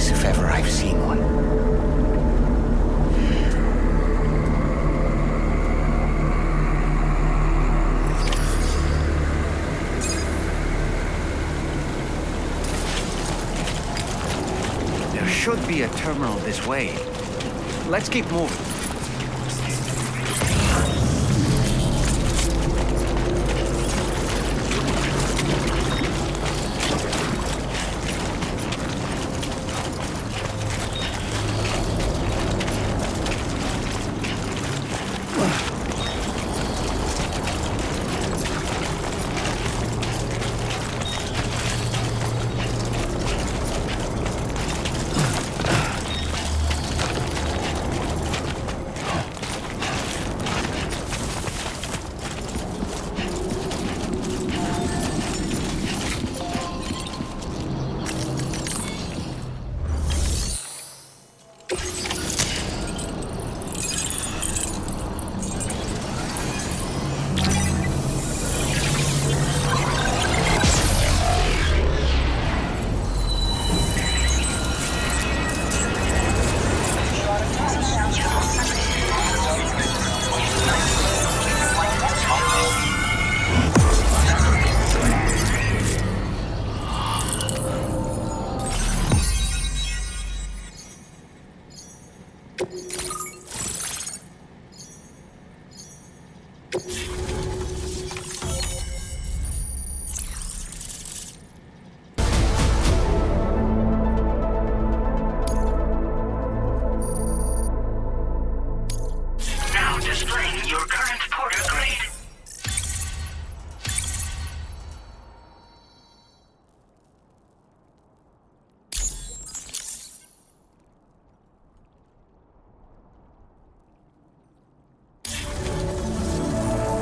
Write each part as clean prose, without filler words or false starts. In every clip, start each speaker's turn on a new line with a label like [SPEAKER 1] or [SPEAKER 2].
[SPEAKER 1] face if ever I've seen one. There should be a terminal this way. Let's keep moving.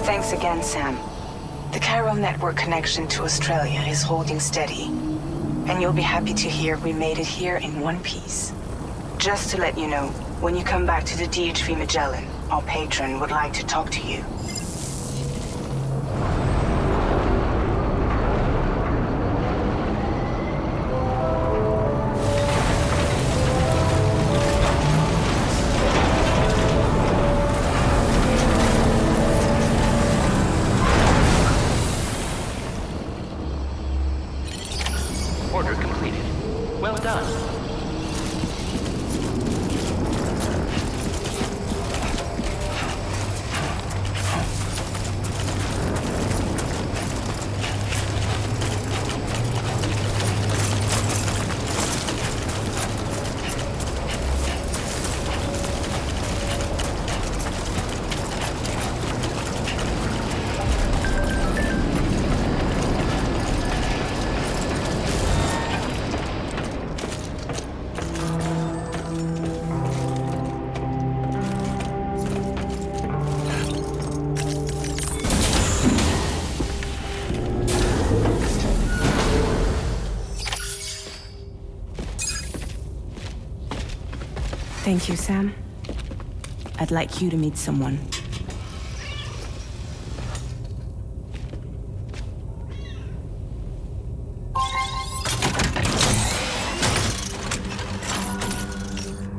[SPEAKER 2] Thanks again, Sam. The chiral network connection to Australia is holding steady. And you'll be happy to hear we made it here in one piece. Just to let you know, when you come back to the DHV Magellan, our patron would like to talk to you.
[SPEAKER 3] Order completed. Well done.
[SPEAKER 2] Thank you, Sam. I'd like you to meet someone.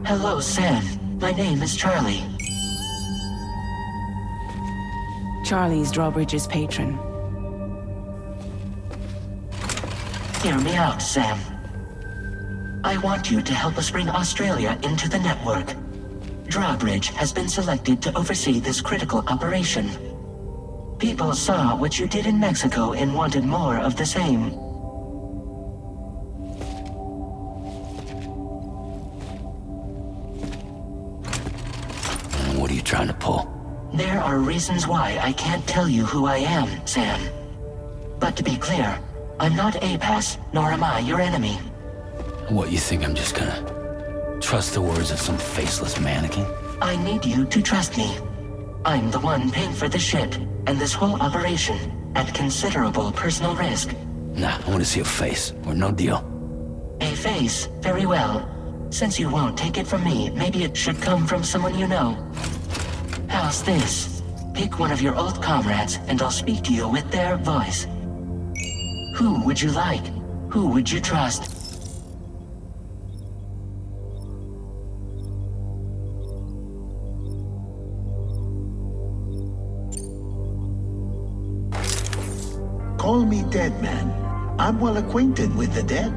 [SPEAKER 4] Hello, Sam. My name is Charlie.
[SPEAKER 2] Charlie's Drawbridge's patron.
[SPEAKER 4] Hear me out, Sam. I want you to help us bring Australia into the network. Drawbridge has been selected to oversee this critical operation. People saw what you did in Mexico and wanted more of the same.
[SPEAKER 1] What are you trying to pull?
[SPEAKER 4] There are reasons why I can't tell you who I am, Sam. But to be clear, I'm not APAS, nor am I your enemy.
[SPEAKER 1] What, you think I'm just gonna trust the words of some faceless mannequin?
[SPEAKER 4] I need you to trust me. I'm the one paying for the ship and this whole operation at considerable personal risk.
[SPEAKER 1] Nah, I want to see a face, or no deal.
[SPEAKER 4] A face? Very well. Since you won't take it from me, maybe it should come from someone you know. How's this? Pick one of your old comrades and I'll speak to you with their voice. Who would you like? Who would you trust?
[SPEAKER 5] Call me dead man. I'm well acquainted with the dead.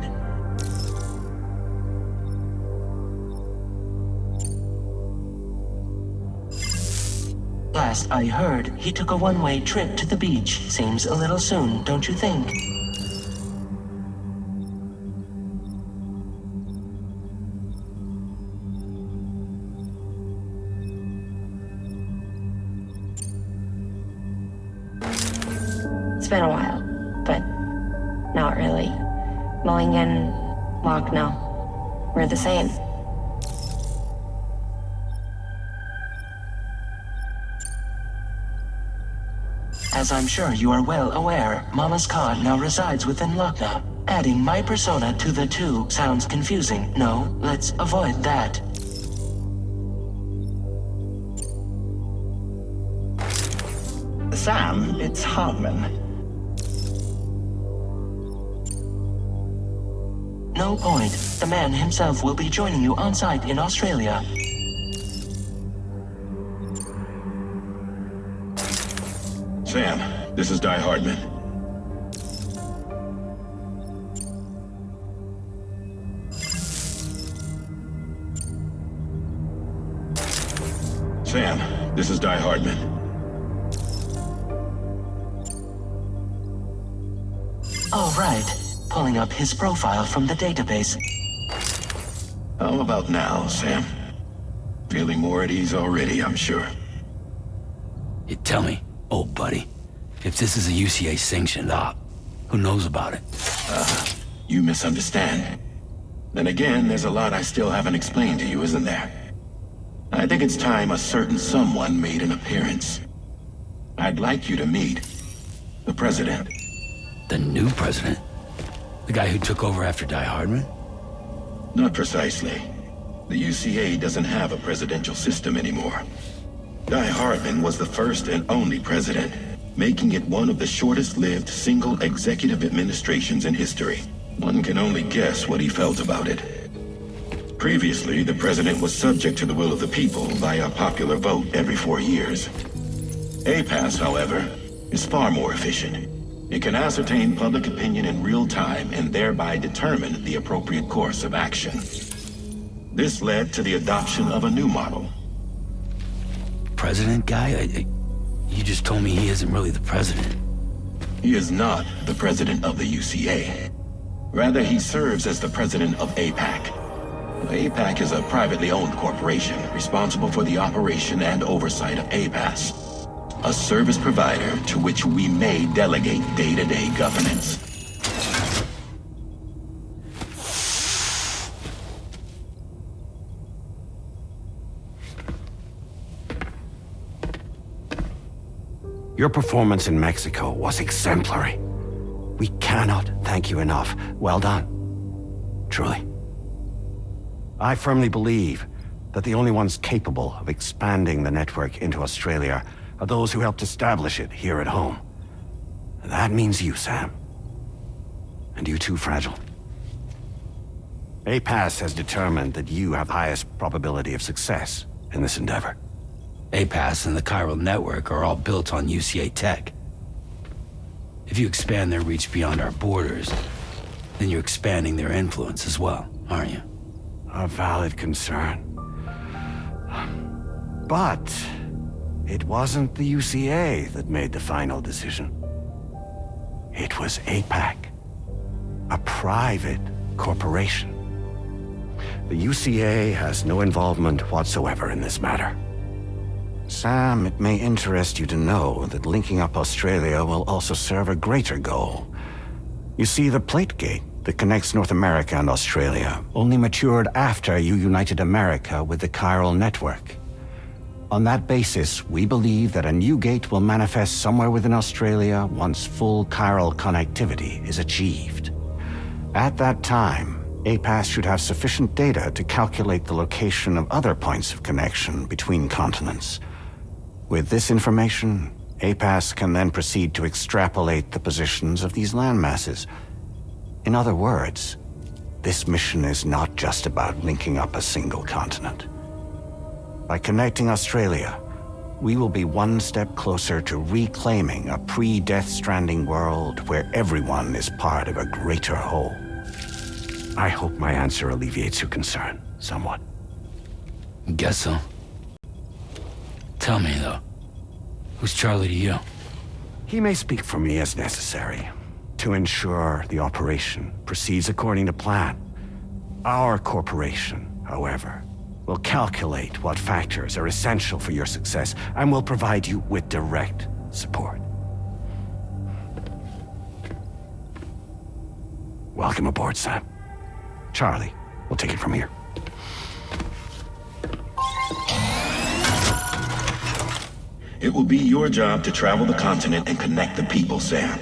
[SPEAKER 4] Last I heard, he took a one-way trip to the beach. Seems a little soon, don't you think?
[SPEAKER 6] It's been a while, but not really. Mulligan, Lochno, we're the same.
[SPEAKER 4] As I'm sure you are well aware, Mama's Khan now resides within Lochna. Adding my persona to the two sounds confusing. No, let's avoid that.
[SPEAKER 5] Sam, it's Hartman.
[SPEAKER 4] No point. The man himself will be joining you on site in Australia.
[SPEAKER 7] Sam, this is Die Hardman. Sam, this is Die Hardman.
[SPEAKER 4] All right. Pulling up his profile from the database.
[SPEAKER 7] How about now, Sam? Feeling more at ease already, I'm sure.
[SPEAKER 1] You tell me, old buddy, if this is a UCA-sanctioned op, who knows about it?
[SPEAKER 7] You misunderstand. Then again, there's a lot I still haven't explained to you, isn't there? I think it's time a certain someone made an appearance. I'd like you to meet the president.
[SPEAKER 1] The new president? The guy who took over after Die Hardman?
[SPEAKER 7] Not precisely. The UCA doesn't have a presidential system anymore. Die Hardman was the first and only president, making it one of the shortest-lived single executive administrations in history. One can only guess what he felt about it. Previously, the president was subject to the will of the people via popular vote every 4 years. APAS, however, is far more efficient. It can ascertain public opinion in real time and thereby determine the appropriate course of action. This led to the adoption of a new model.
[SPEAKER 1] President guy? You just told me he isn't really the president.
[SPEAKER 7] He is not the president of the UCA. Rather, he serves as the president of APAC. APAC is a privately owned corporation responsible for the operation and oversight of APAS, a service provider to which we may delegate day-to-day governance.
[SPEAKER 8] Your performance in Mexico was exemplary. We cannot thank you enough. Well done. Truly. I firmly believe that the only ones capable of expanding the network into Australia are those who helped establish it here at home. And that means you, Sam. And you too, Fragile. APAS has determined that you have the highest probability of success in this endeavor.
[SPEAKER 1] APAS and the chiral network are all built on UCA tech. If you expand their reach beyond our borders, then you're expanding their influence as well, aren't you?
[SPEAKER 8] A valid concern. But it wasn't the UCA that made the final decision. It was APAC, a private corporation. The UCA has no involvement whatsoever in this matter. Sam, it may interest you to know that linking up Australia will also serve a greater goal. You see, the plate gate that connects North America and Australia only matured after you united America with the chiral network. On that basis, we believe that a new gate will manifest somewhere within Australia once full chiral connectivity is achieved. At that time, APAS should have sufficient data to calculate the location of other points of connection between continents. With this information, APAS can then proceed to extrapolate the positions of these landmasses. In other words, this mission is not just about linking up a single continent. By connecting Australia, we will be one step closer to reclaiming a pre-Death Stranding world where everyone is part of a greater whole. I hope my answer alleviates your concern somewhat.
[SPEAKER 1] Guess so. Tell me, though, who's Charlie to you?
[SPEAKER 8] He may speak for me as necessary to ensure the operation proceeds according to plan. Our corporation, however, will calculate what factors are essential for your success and will provide you with direct support. Welcome aboard, Sam. Charlie, we'll take it from here.
[SPEAKER 7] It will be your job to travel the continent and connect the people, Sam.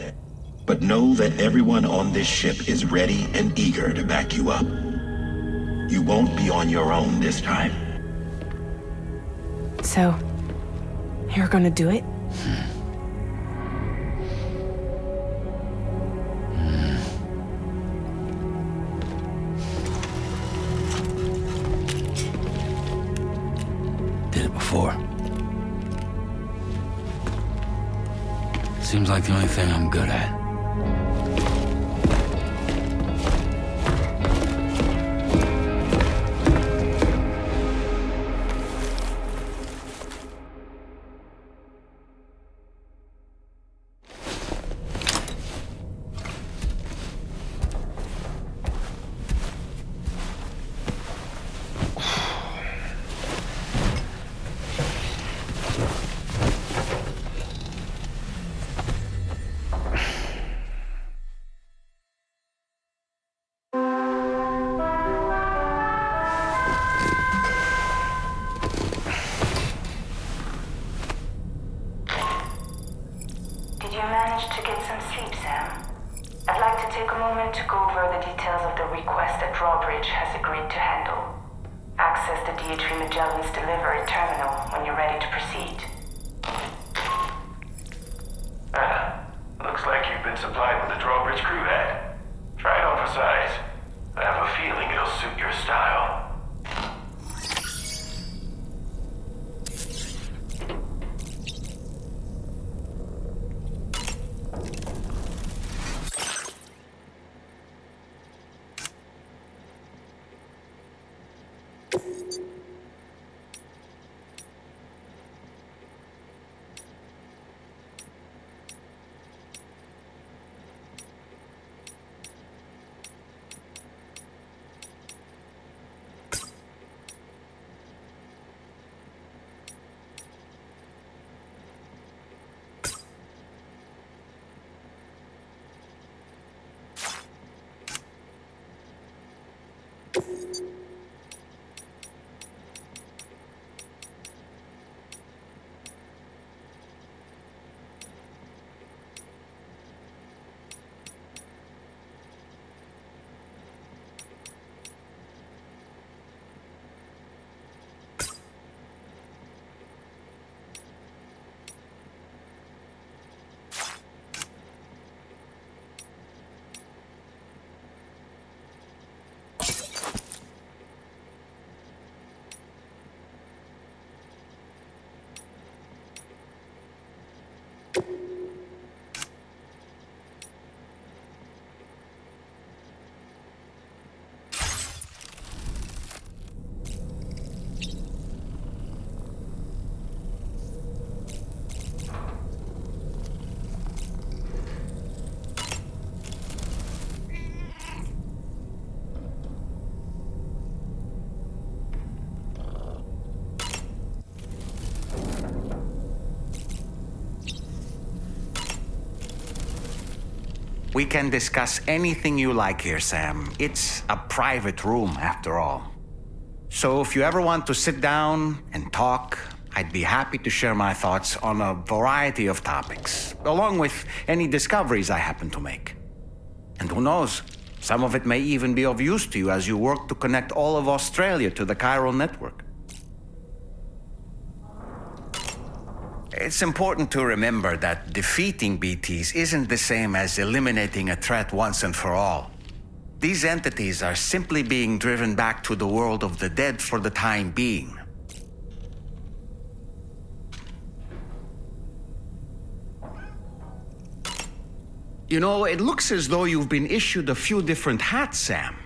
[SPEAKER 7] But know that everyone on this ship is ready and eager to back you up. You won't be on your own this time.
[SPEAKER 2] So, you're gonna do it?
[SPEAKER 1] Did it before. Seems like the only thing I'm good at.
[SPEAKER 2] Did you manage to get some sleep, Sam? I'd like to take a moment to go over the details of the request that Drawbridge has agreed to handle. Access the D.H. Magellan's delivery terminal when you're ready to proceed.
[SPEAKER 9] Looks like you've been supplied with the Drawbridge crew head. Try it on for size. I have a feeling it'll suit your style.
[SPEAKER 10] We can discuss anything you like here, Sam. It's a private room, after all. So if you ever want to sit down and talk, I'd be happy to share my thoughts on a variety of topics, along with any discoveries I happen to make. And who knows, some of it may even be of use to you as you work to connect all of Australia to the chiral network. It's important to remember that defeating BTs isn't the same as eliminating a threat once and for all. These entities are simply being driven back to the world of the dead for the time being. You know, it looks as though you've been issued a few different hats, Sam.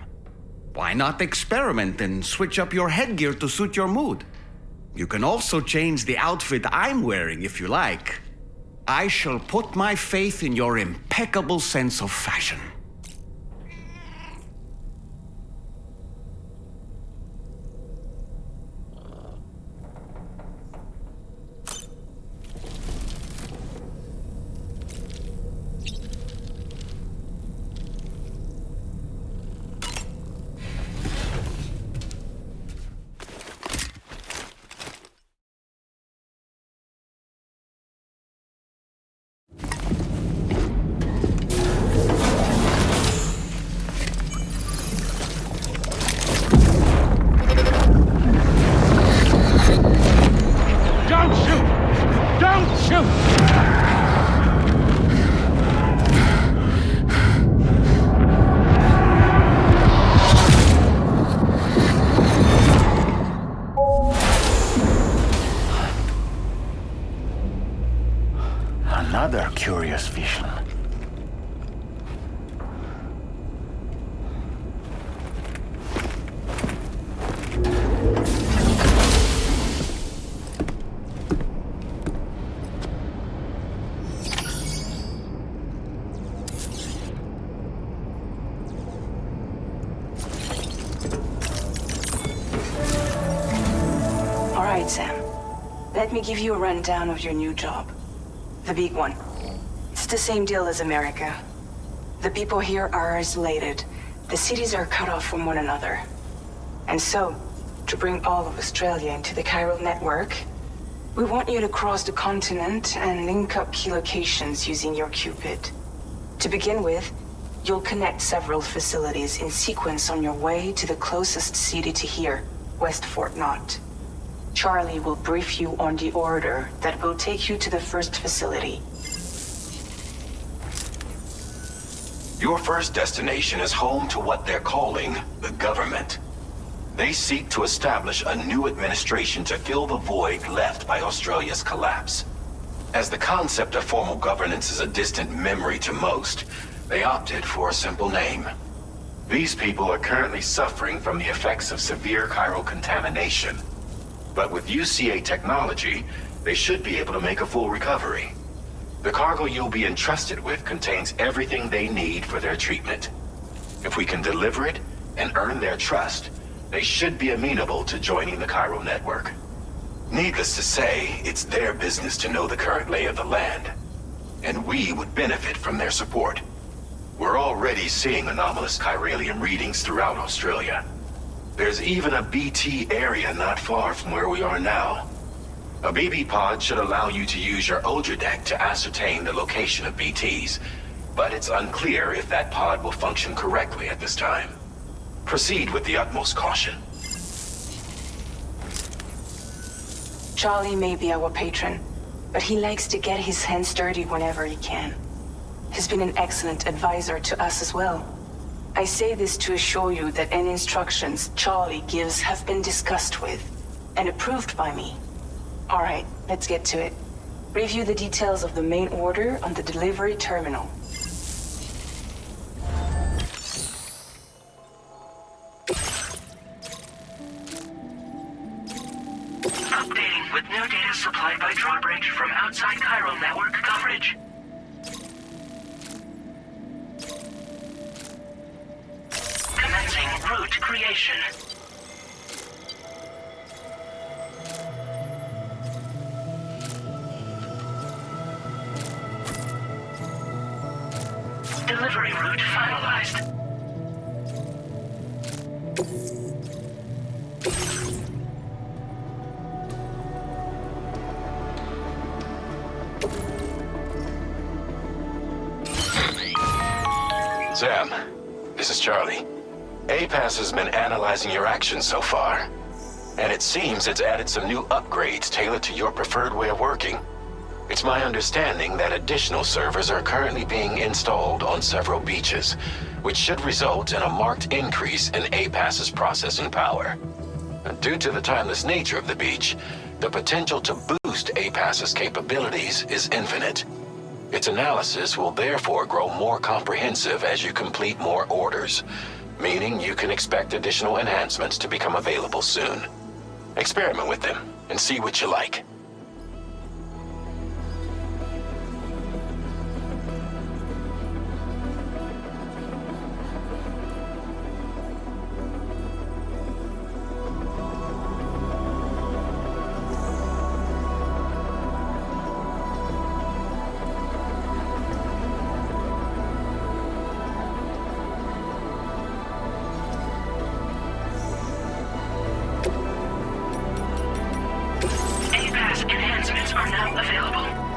[SPEAKER 10] Why not experiment and switch up your headgear to suit your mood? You can also change the outfit I'm wearing if you like. I shall put my faith in your impeccable sense of fashion.
[SPEAKER 8] Another curious vision.
[SPEAKER 2] All right, Sam. Let me give you a rundown of your new job. The big one. It's the same deal as America. The people here are isolated. The cities are cut off from one another. And so, to bring all of Australia into the chiral network, we want you to cross the continent and link up key locations using your Cupid. To begin with, you'll connect several facilities in sequence on your way to the closest city to here, West Fort Knott. Charlie will brief you on the order that will take you to the first facility.
[SPEAKER 7] Your first destination is home to what they're calling the government. They seek to establish a new administration to fill the void left by Australia's collapse. As the concept of formal governance is a distant memory to most, they opted for a simple name. These people are currently suffering from the effects of severe chiral contamination. But with UCA technology, they should be able to make a full recovery. The cargo you'll be entrusted with contains everything they need for their treatment. If we can deliver it and earn their trust, they should be amenable to joining the chiral network. Needless to say, it's their business to know the current lay of the land, and we would benefit from their support. We're already seeing anomalous chiralium readings throughout Australia. There's even a BT area not far from where we are now. A BB pod should allow you to use your Ultra deck to ascertain the location of BTs, but it's unclear if that pod will function correctly at this time. Proceed with the utmost caution.
[SPEAKER 2] Charlie may be our patron, but he likes to get his hands dirty whenever he can. He's been an excellent advisor to us as well. I say this to assure you that any instructions Charlie gives have been discussed with and approved by me. All right, let's get to it. Review the details of the main order on the delivery terminal.
[SPEAKER 11] Updating with new data supplied by drawbridge from outside chiral network coverage. Commencing route creation. Delivery route finalized.
[SPEAKER 7] Sam, this is Charlie. APAS has been analyzing your actions so far, and it seems it's added some new upgrades tailored to your preferred way of working. It's my understanding that additional servers are currently being installed on several beaches, which should result in a marked increase in APAS's processing power. Due to the timeless nature of the beach, the potential to boost APAS's capabilities is infinite.
[SPEAKER 9] Its analysis will therefore grow more comprehensive as you complete more orders, meaning you can expect additional enhancements to become available soon. Experiment with them and see what you like.
[SPEAKER 11] A-Pass enhancements are now available.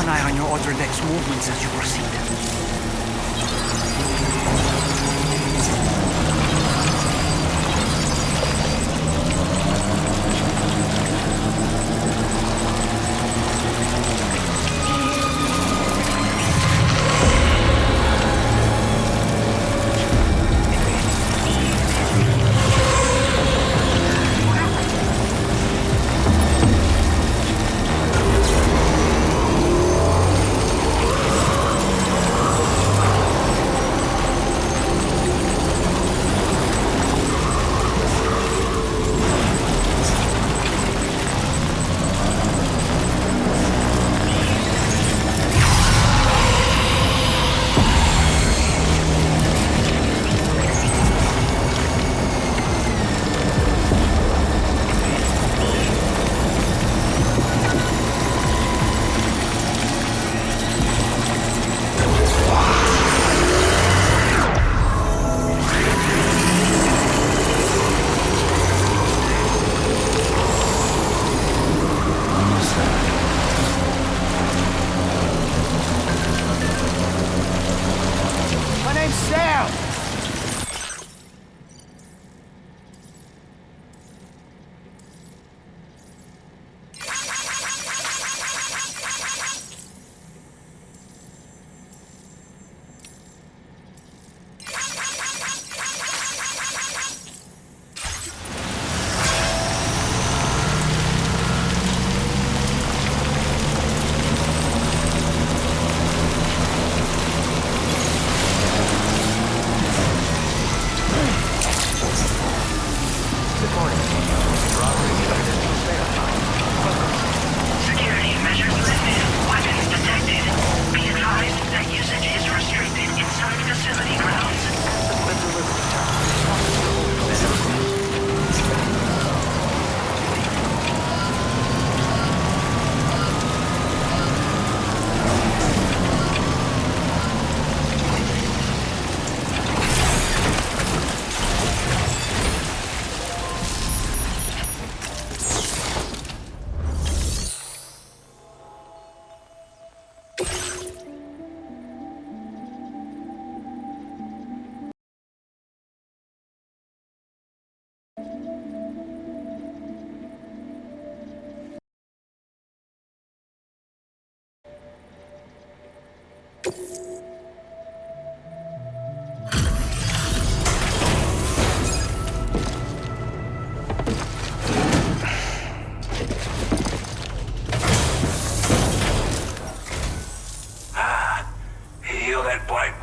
[SPEAKER 10] an eye on your outer deck's movements as you proceed.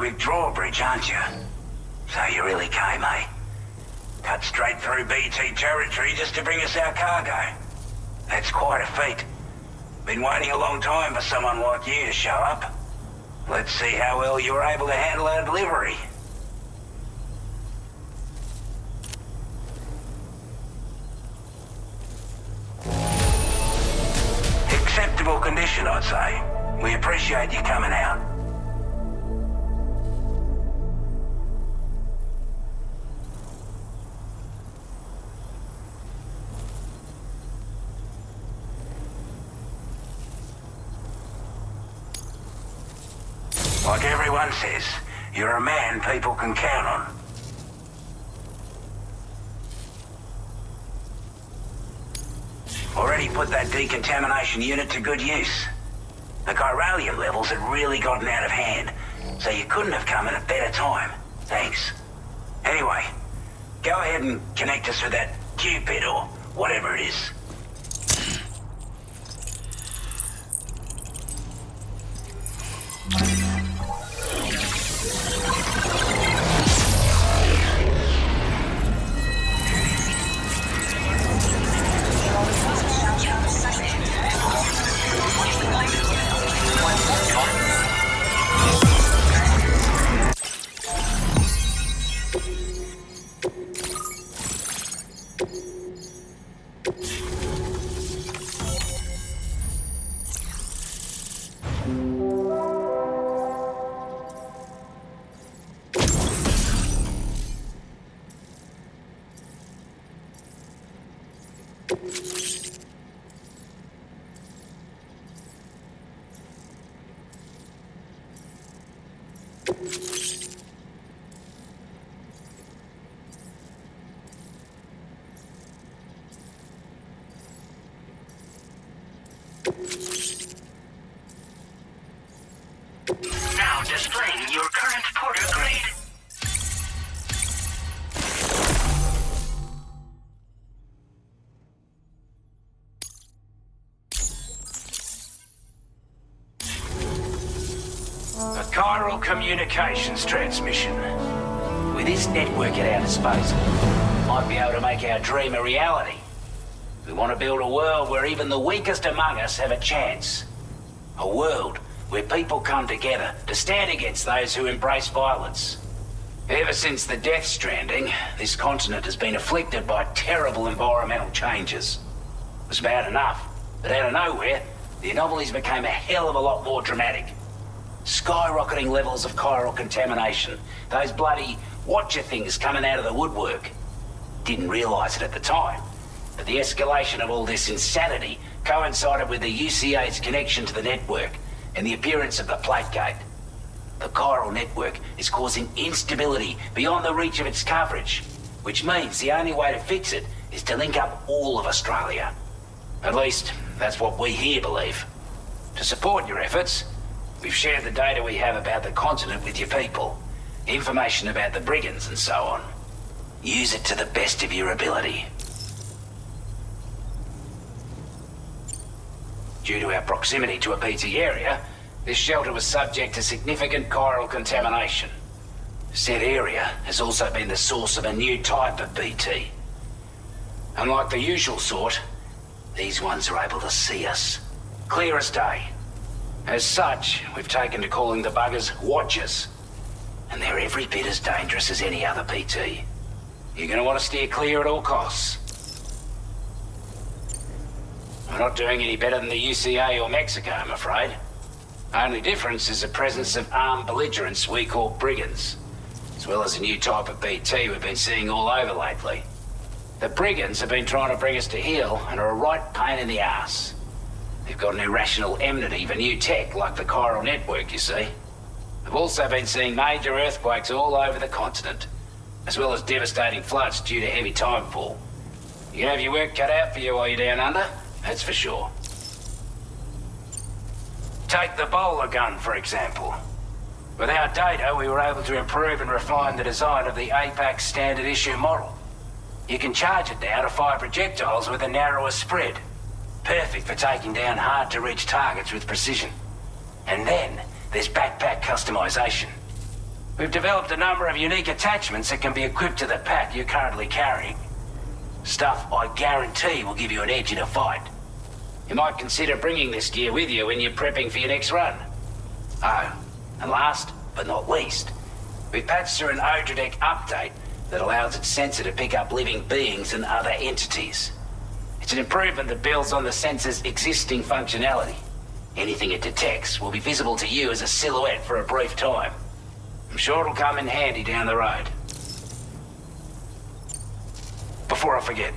[SPEAKER 12] Big drawbridge, aren't you? So you really came, eh? Cut straight through BT territory just to bring us our cargo. That's quite a feat. Been waiting a long time for someone like you to show up. Let's see how well you were able to handle our delivery. Acceptable condition, I'd say. We appreciate you coming out. Like everyone says, you're a man people can count on. Already put that decontamination unit to good use. The chiralium levels had really gotten out of hand, so you couldn't have come at a better time. Thanks. Anyway, go ahead and connect us with that Cupid or whatever it is.
[SPEAKER 11] Displaying your current porter grade.
[SPEAKER 13] A chiral communications transmission. With this network at our disposal, might be able to make our dream a reality. We want to build a world where even the weakest among us have a chance. A world where people come together to stand against those who embrace violence. Ever since the Death Stranding, this continent has been afflicted by terrible environmental changes. It was bad enough, but out of nowhere, the anomalies became a hell of a lot more dramatic. Skyrocketing levels of chiral contamination. Those bloody watcher things coming out of the woodwork. Didn't realize it at the time, but the escalation of all this insanity coincided with the UCA's connection to the network and the appearance of the plate gate. The chiral network is causing instability beyond the reach of its coverage, which means the only way to fix it is to link up all of Australia. At least, that's what we here believe. To support your efforts, we've shared the data we have about the continent with your people. Information about the brigands and so on. Use it to the best of your ability. Due to our proximity to a BT area, this shelter was subject to significant chiral contamination. Said area has also been the source of a new type of BT. Unlike the usual sort, these ones are able to see us. Clear as day. As such, we've taken to calling the buggers Watchers. And they're every bit as dangerous as any other BT. You're gonna want to steer clear at all costs. We're not doing any better than the UCA or Mexico, I'm afraid. Only difference is the presence of armed belligerents we call brigands, as well as a new type of BT we've been seeing all over lately. The brigands have been trying to bring us to heel and are a right pain in the ass. They've got an irrational enmity for new tech like the chiral network, you see. We've also been seeing major earthquakes all over the continent, as well as devastating floods due to heavy timefall. You can have your work cut out for you while you're down under, that's for sure. Take the bowler gun, for example. With our data, we were able to improve and refine the design of the APAC standard issue model. You can charge it now to fire projectiles with a narrower spread. Perfect for taking down hard-to-reach targets with precision. And then, there's backpack customization. We've developed a number of unique attachments that can be equipped to the pack you're currently carrying. Stuff I guarantee will give you an edge in a fight. You might consider bringing this gear with you when you're prepping for your next run. Oh, and last but not least, we've patched through an Odradec update that allows its sensor to pick up living beings and other entities. It's an improvement that builds on the sensor's existing functionality. Anything it detects will be visible to you as a silhouette for a brief time. I'm sure it'll come in handy down the road. Before I forget,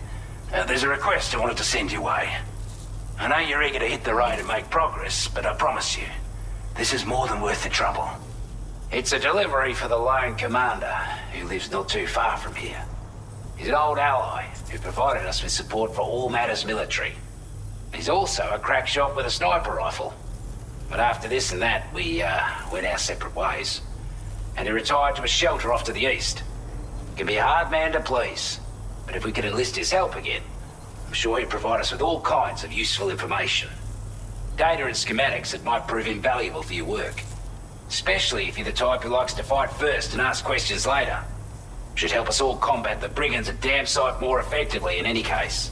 [SPEAKER 13] there's a request I wanted to send your way. I know you're eager to hit the road and make progress, but I promise you, this is more than worth the trouble. It's a delivery for the lone commander, who lives not too far from here. He's an old ally who provided us with support for all matters military. He's also a crack shot with a sniper rifle. But after this and that, we went our separate ways. And he retired to a shelter off to the east. He can be a hard man to please, but if we could enlist his help again, I'm sure he'd provide us with all kinds of useful information. Data and schematics that might prove invaluable for your work. Especially if you're the type who likes to fight first and ask questions later. Should help us all combat the brigands a damn sight more effectively in any case.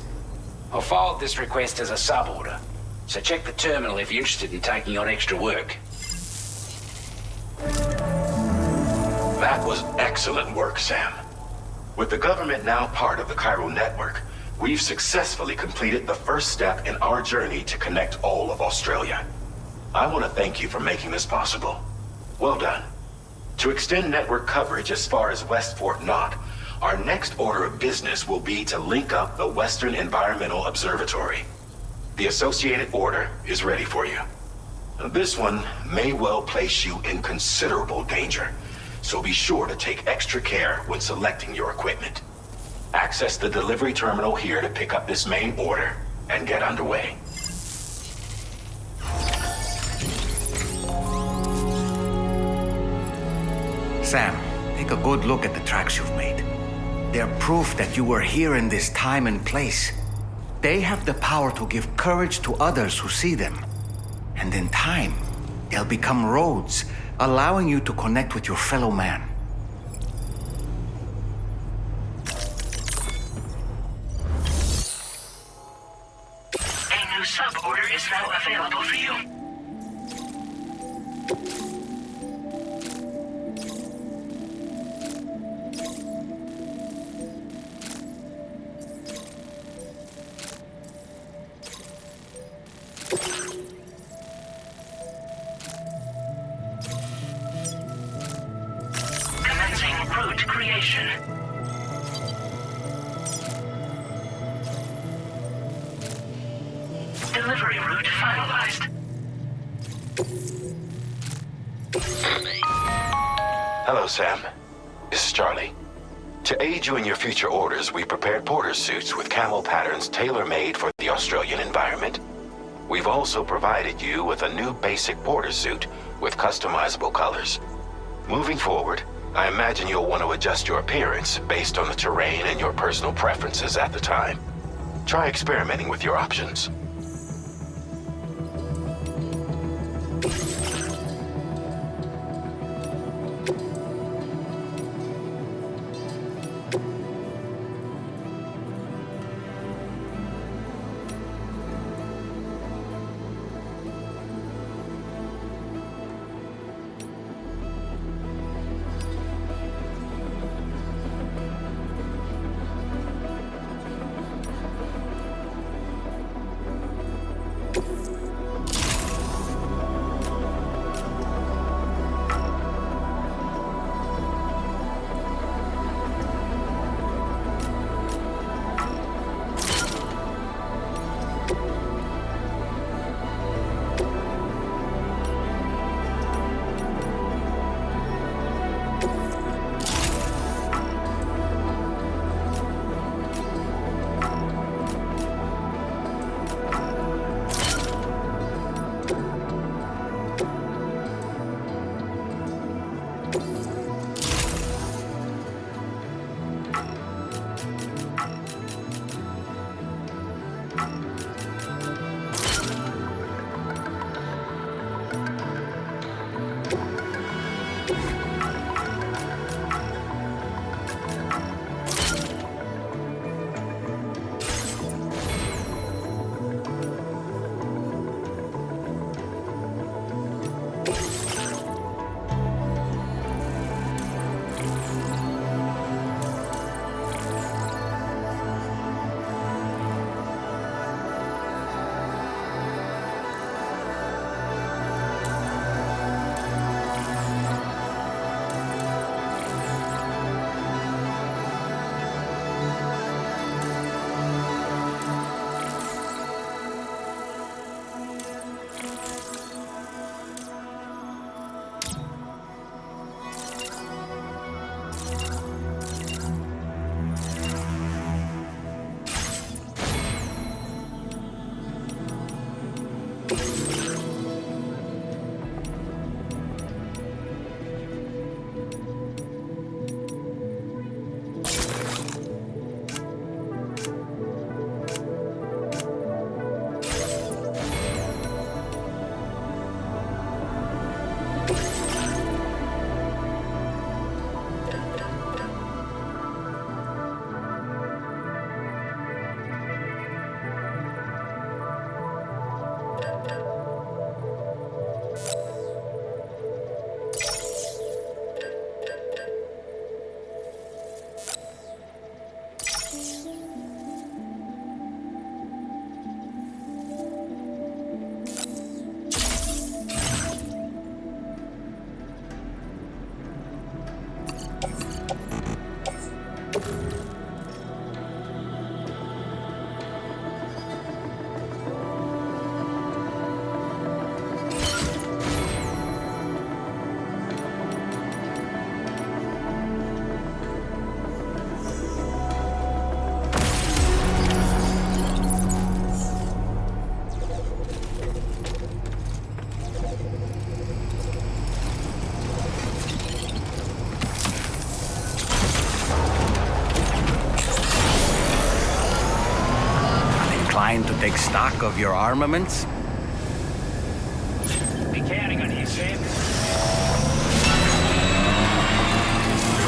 [SPEAKER 13] I'll forward this request as a sub-order, so check the terminal if you're interested in taking on extra work.
[SPEAKER 9] That was excellent work, Sam. With the government now part of the chiral network, we've successfully completed the first step in our journey to connect all of Australia. I want to thank you for making this possible. Well done. To extend network coverage as far as West Fort Knott, our next order of business will be to link up the Western Environmental Observatory. The associated order is ready for you. This one may well place you in considerable danger, so be sure to take extra care when selecting your equipment. Access the delivery terminal here to pick up this main order and get underway.
[SPEAKER 10] Sam, take a good look at the tracks you've made. They're proof that you were here in this time and place. They have the power to give courage to others who see them. And in time, they'll become roads, allowing you to connect with your fellow man.
[SPEAKER 11] A new sub-order is now available for you. Commencing route creation. Delivery route finalized.
[SPEAKER 9] Hello, Sam. This is Charlie. To aid you in your future orders, we prepared porter suits with camel patterns tailor-made for the Australian environment. We've also provided you with a new basic porter suit with customizable colors. Moving forward, I imagine you'll want to adjust your appearance based on the terrain and your personal preferences at the time. Try experimenting with your options.
[SPEAKER 10] mind to take stock of your armaments?
[SPEAKER 13] Be counting on you, Sam.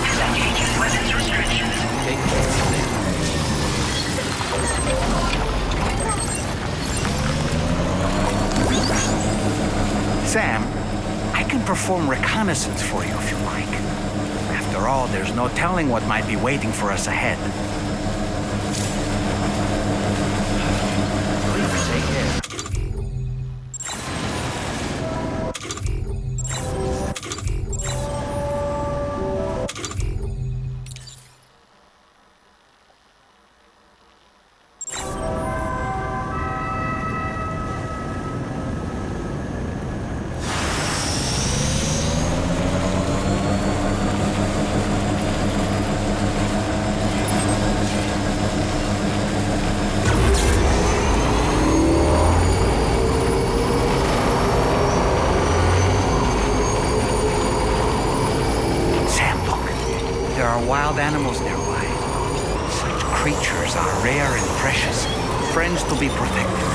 [SPEAKER 11] Disengaging weapons restrictions.
[SPEAKER 13] Take care, Sam.
[SPEAKER 10] Sam, I can perform reconnaissance for you if you like. After all, there's no telling what might be waiting for us ahead.
[SPEAKER 13] Please take care.
[SPEAKER 10] Wild animals nearby. Such creatures are rare and precious, friends to be protected.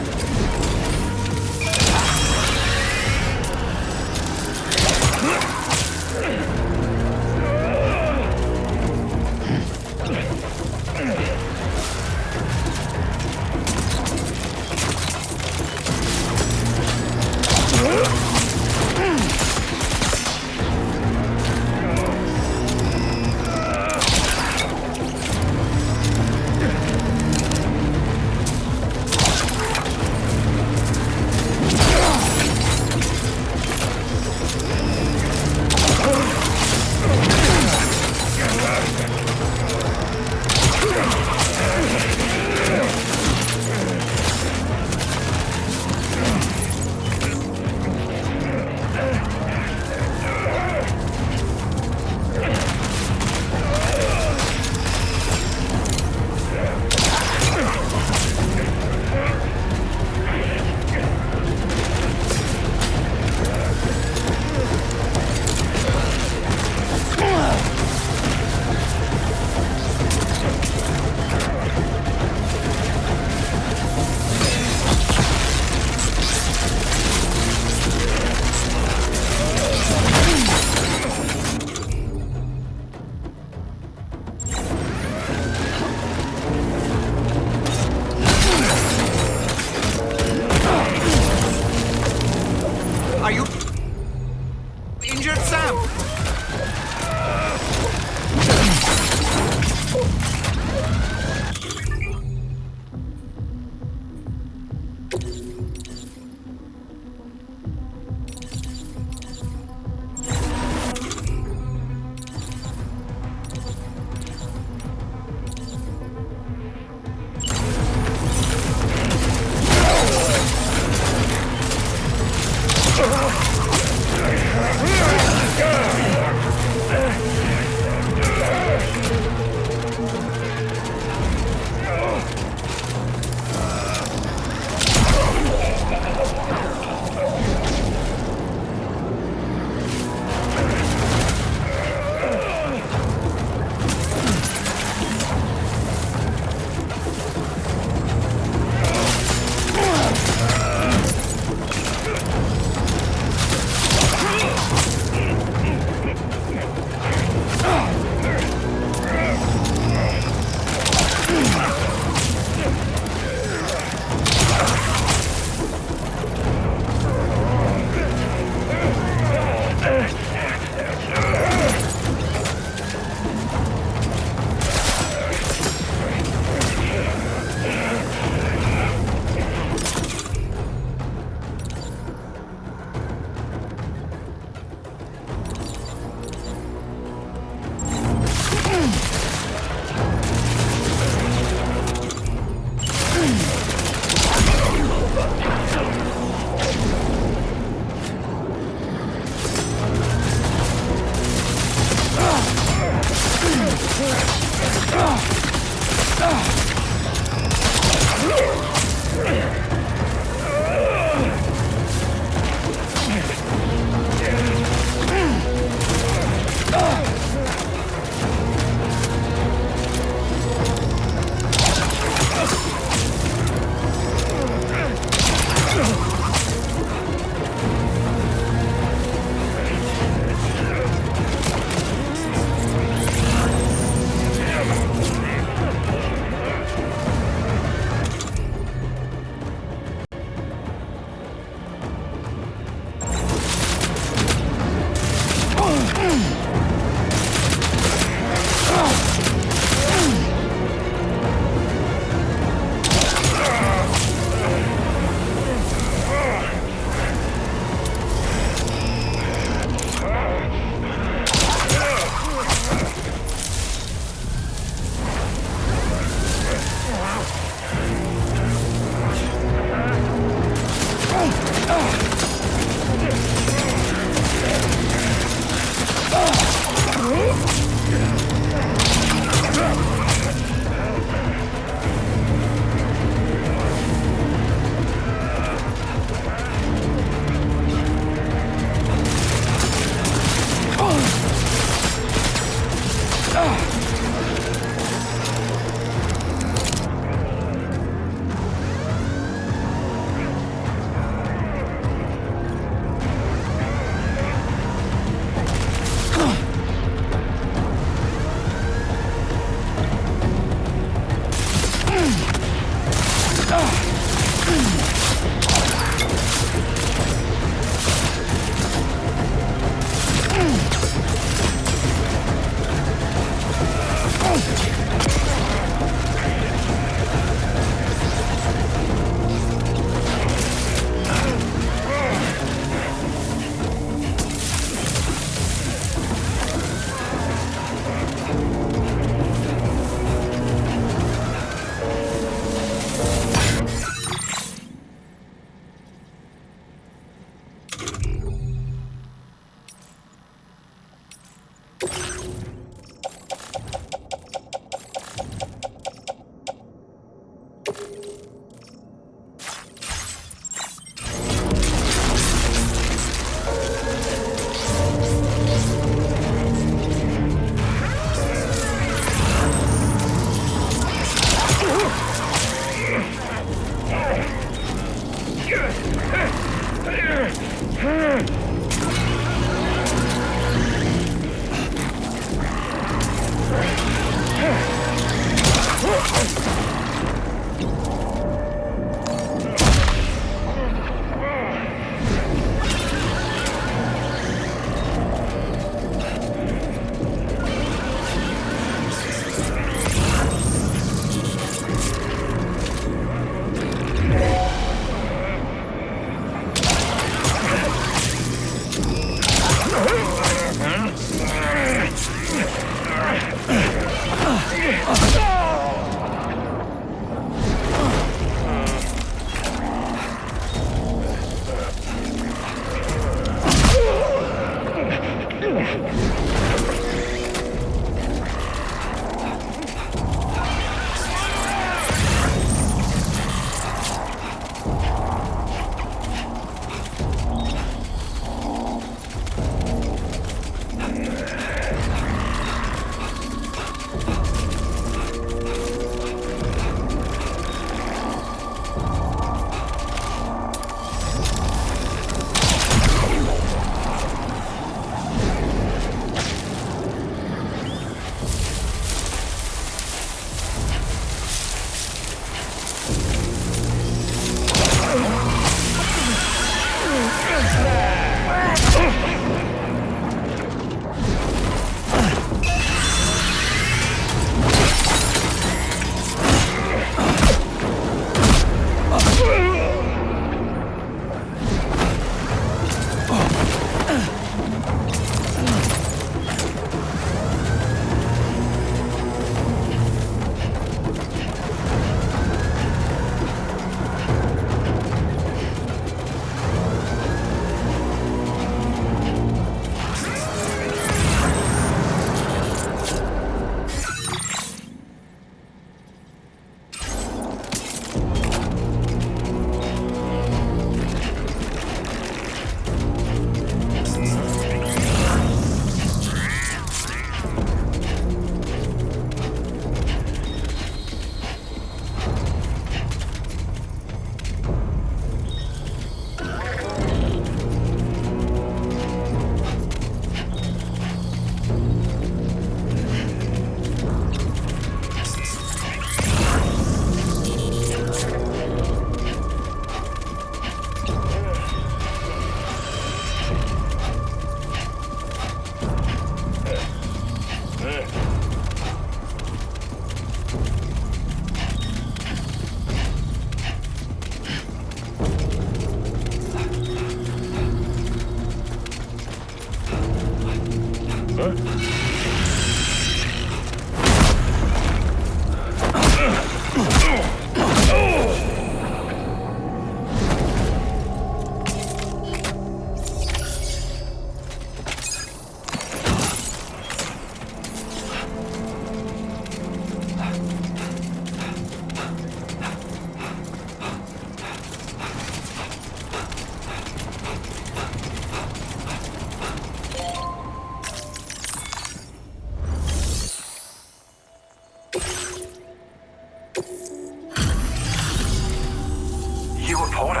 [SPEAKER 14] You a Porter?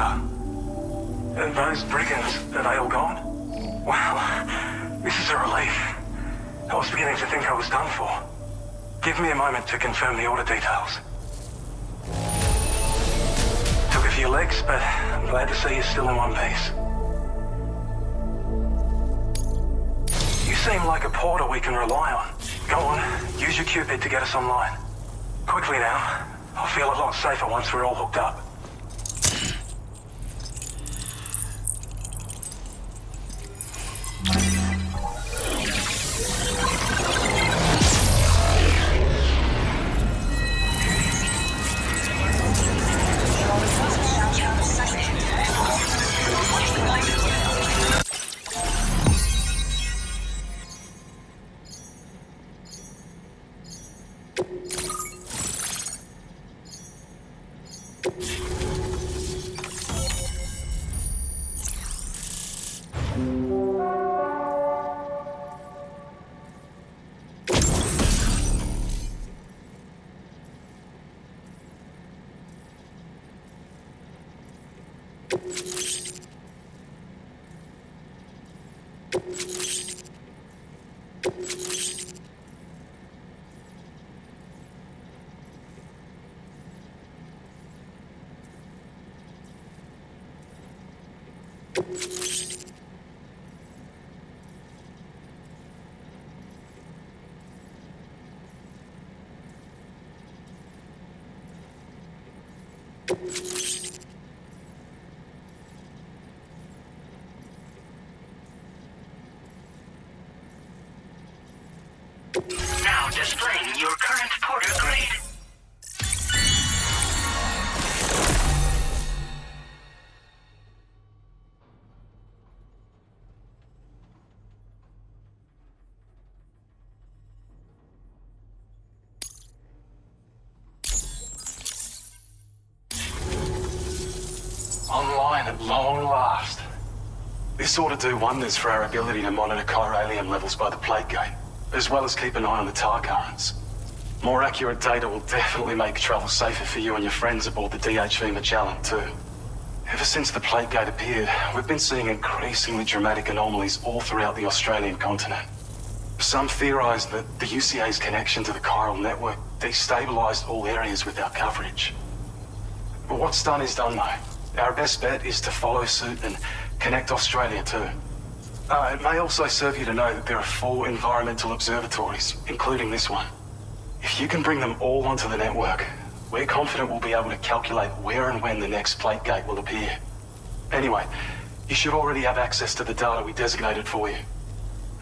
[SPEAKER 14] And those brigands, are they all gone? Wow, this is a relief. I was beginning to think I was done for. Give me a moment to confirm the order details. Took a few licks, but I'm glad to see you're still in one piece. You seem like a Porter we can rely on. Go on, use your Cupid to get us online. Quickly now. I'll feel a lot safer once we're all hooked up.
[SPEAKER 11] Now displaying your current Porter grade.
[SPEAKER 15] Online at long last. This ought to do wonders for our ability to monitor chiralium levels by the plate gate, as well as keep an eye on the tar currents. More accurate data will definitely make travel safer for you and your friends aboard the DHV Magellan too. Ever since the plate gate appeared, we've been seeing increasingly dramatic anomalies all throughout the Australian continent. Some theorize that the UCA's connection to the chiral network destabilized all areas with our coverage. But what's done is done though. Our best bet is to follow suit and connect Australia too. It may also serve you to know that there are 4 environmental observatories, including this one. If you can bring them all onto the network, we're confident we'll be able to calculate where and when the next plate gate will appear. Anyway, you should already have access to the data we designated for you.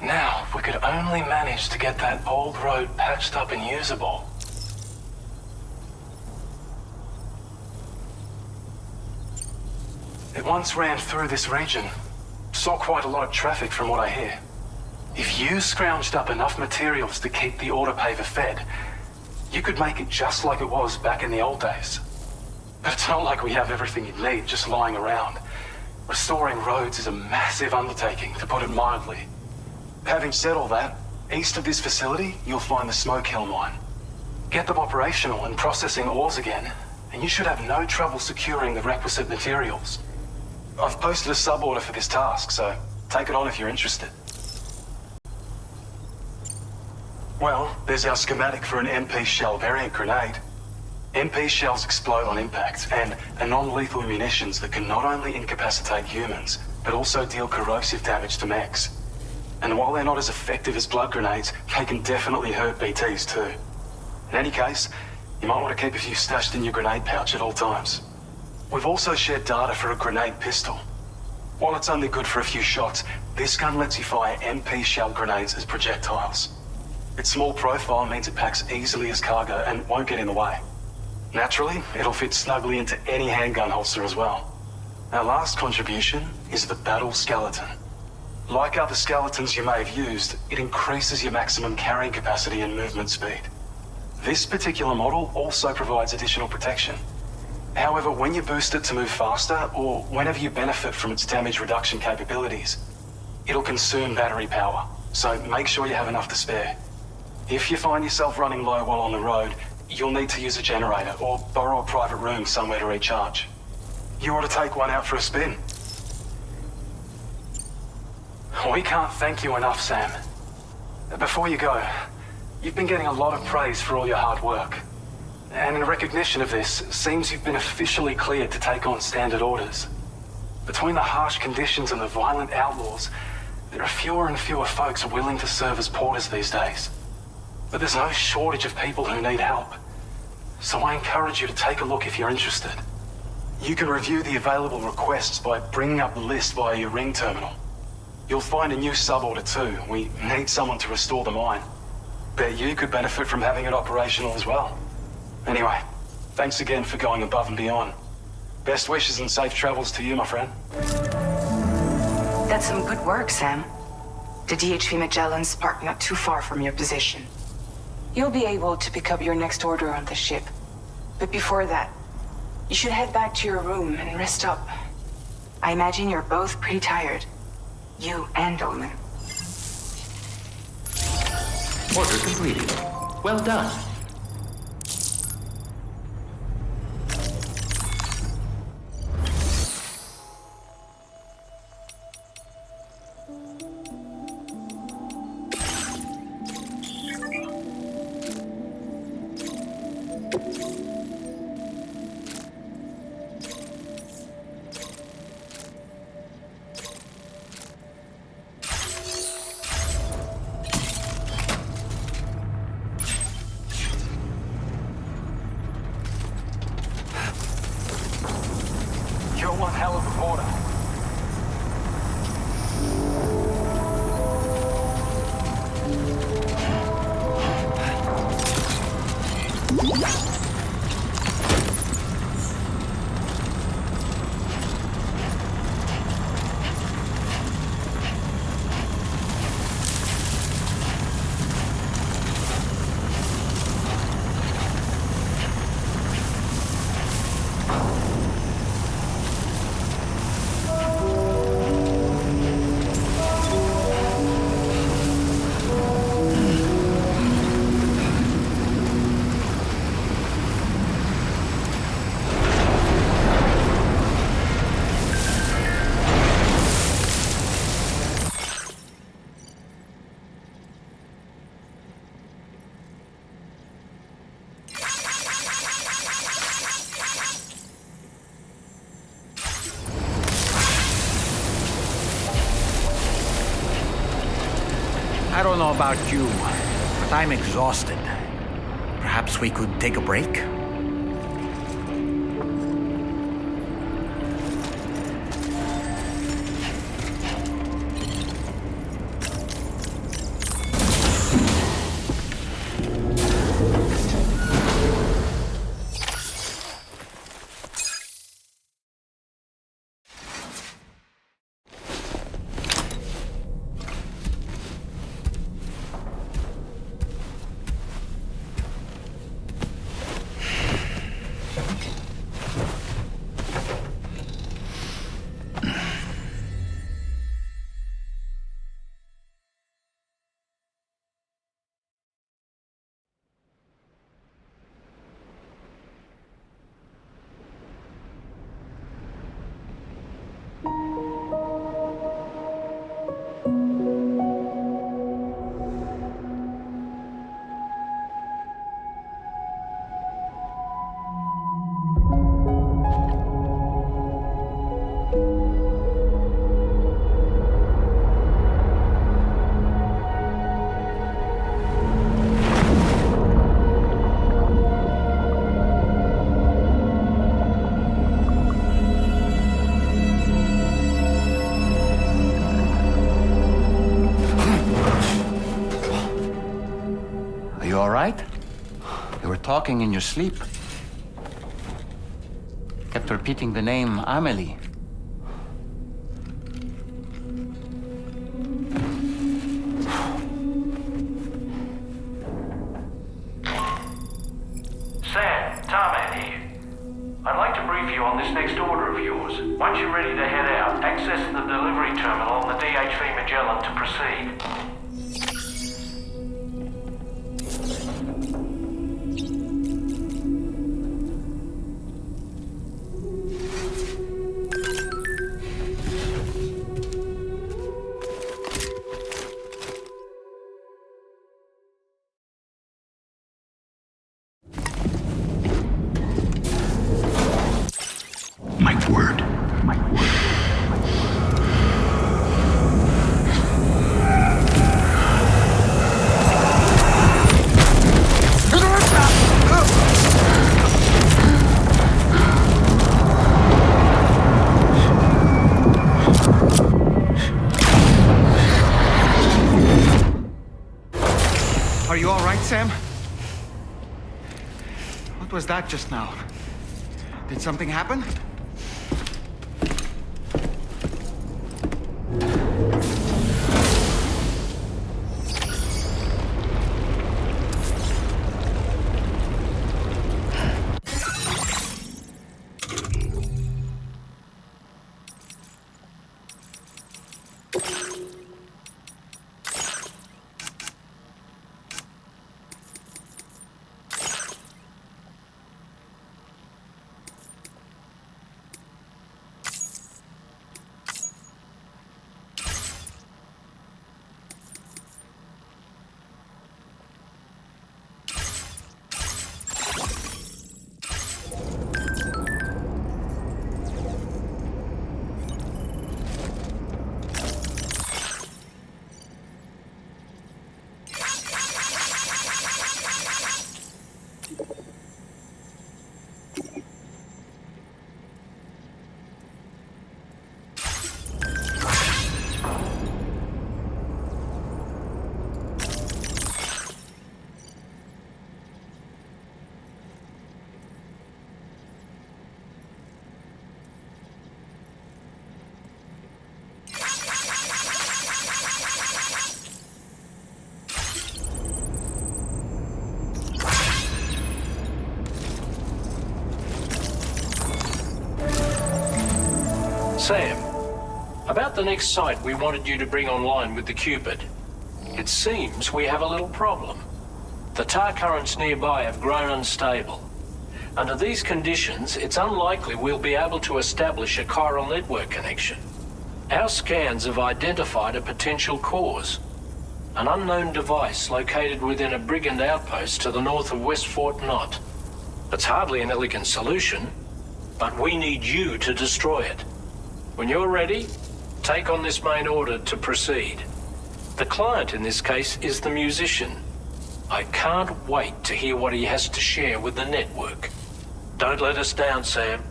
[SPEAKER 15] Now, if we could only manage to get that old road patched up and usable. It once ran through this region. Saw quite a lot of traffic from what I hear. If you scrounged up enough materials to keep the autopaver fed, you could make it just like it was back in the old days. But it's not like we have everything you need just lying around. Restoring roads is a massive undertaking, to put it mildly. Having said all that, east of this facility, you'll find the Smoke Hill mine. Get them operational and processing ores again, and you should have no trouble securing the requisite materials. I've posted a sub-order for this task, so take it on if you're interested. Well, there's our schematic for an MP shell variant grenade. MP shells explode on impact, and are non-lethal munitions that can not only incapacitate humans, but also deal corrosive damage to mechs. And while they're not as effective as blood grenades, they can definitely hurt BTs too. In any case, you might want to keep a few stashed in your grenade pouch at all times. We've also shared data for a grenade pistol. While it's only good for a few shots, this gun lets you fire MP shell grenades as projectiles. Its small profile means it packs easily as cargo and won't get in the way. Naturally, it'll fit snugly into any handgun holster as well. Our last contribution is the Battle Skeleton. Like other skeletons you may have used, it increases your maximum carrying capacity and movement speed. This particular model also provides additional protection. However, when you boost it to move faster, or whenever you benefit from its damage reduction capabilities, it'll consume battery power, so make sure you have enough to spare. If you find yourself running low while on the road, you'll need to use a generator or borrow a private room somewhere to recharge. You ought to take one out for a spin. We can't thank you enough, Sam. Before you go, you've been getting a lot of praise for all your hard work. And in recognition of this, it seems you've been officially cleared to take on standard orders. Between the harsh conditions and the violent outlaws, there are fewer and fewer folks willing to serve as porters these days. But there's no shortage of people who need help. So I encourage you to take a look if you're interested. You can review the available requests by bringing up the list via your ring terminal. You'll find a new sub-order too. We need someone to restore the mine. Bet you could benefit from having it operational as well. Anyway, thanks again for going above and beyond. Best wishes and safe travels to you, my friend.
[SPEAKER 2] That's some good work, Sam. The DHV Magellan's parked not too far from your position. You'll be able to pick up your next order on the ship. But before that, you should head back to your room and rest up. I imagine you're both pretty tired. You and Dolman.
[SPEAKER 3] Order completed. Well done.
[SPEAKER 15] One hell of a reporter.
[SPEAKER 10] I don't know about you, but I'm exhausted. Perhaps we could take a break? Talking in your sleep. Kept repeating the name Amelie.
[SPEAKER 11] Sam, Tarman here. I'd like to brief you on this next order of yours. Once you're ready to head out, access the delivery terminal on the DHV Magellan to proceed.
[SPEAKER 10] What was that just now? Did something happen?
[SPEAKER 11] Sam, about the next site we wanted you to bring online with the Cupid. It seems we have a little problem. The tar currents nearby have grown unstable. Under these conditions, it's unlikely we'll be able to establish a chiral network connection. Our scans have identified a potential cause. An unknown device located within a brigand outpost to the north of West Fort Knott. It's hardly an elegant solution, but we need you to destroy it. When you're ready, take on this main order to proceed. The client in this case is the musician. I can't wait to hear what he has to share with the network. Don't let us down, Sam.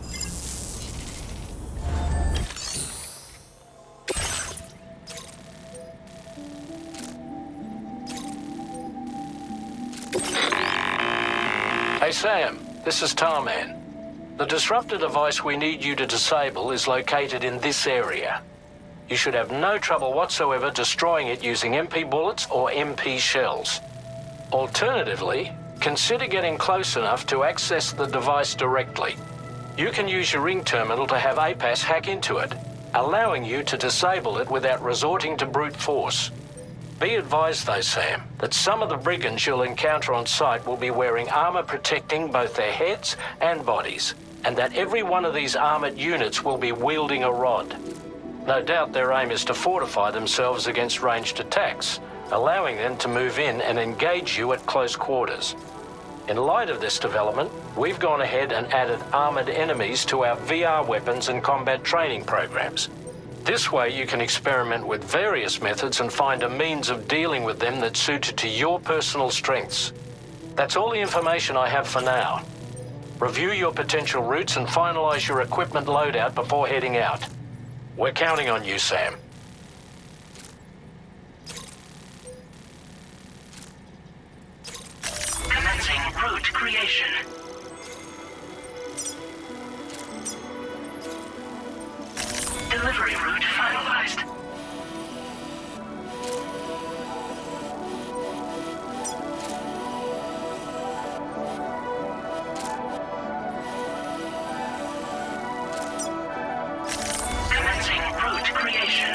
[SPEAKER 11] Hey, Sam, this is Tarman. The disruptor device we need you to disable is located in this area. You should have no trouble whatsoever destroying it using MP bullets or MP shells. Alternatively, consider getting close enough to access the device directly. You can use your ring terminal to have APAS hack into it, allowing you to disable it without resorting to brute force. Be advised though, Sam, that some of the brigands you'll encounter on site will be wearing armor protecting both their heads and bodies, and that every one of these armored units will be wielding a rod. No doubt their aim is to fortify themselves against ranged attacks, allowing them to move in and engage you at close quarters. In light of this development, we've gone ahead and added armored enemies to our VR weapons and combat training programs. This way you can experiment with various methods and find a means of dealing with them that's suited to your personal strengths. That's all the information I have for now. Review your potential routes and finalize your equipment loadout before heading out. We're counting on you, Sam.
[SPEAKER 4] Commencing route creation. Delivery route finalized. Commencing route creation.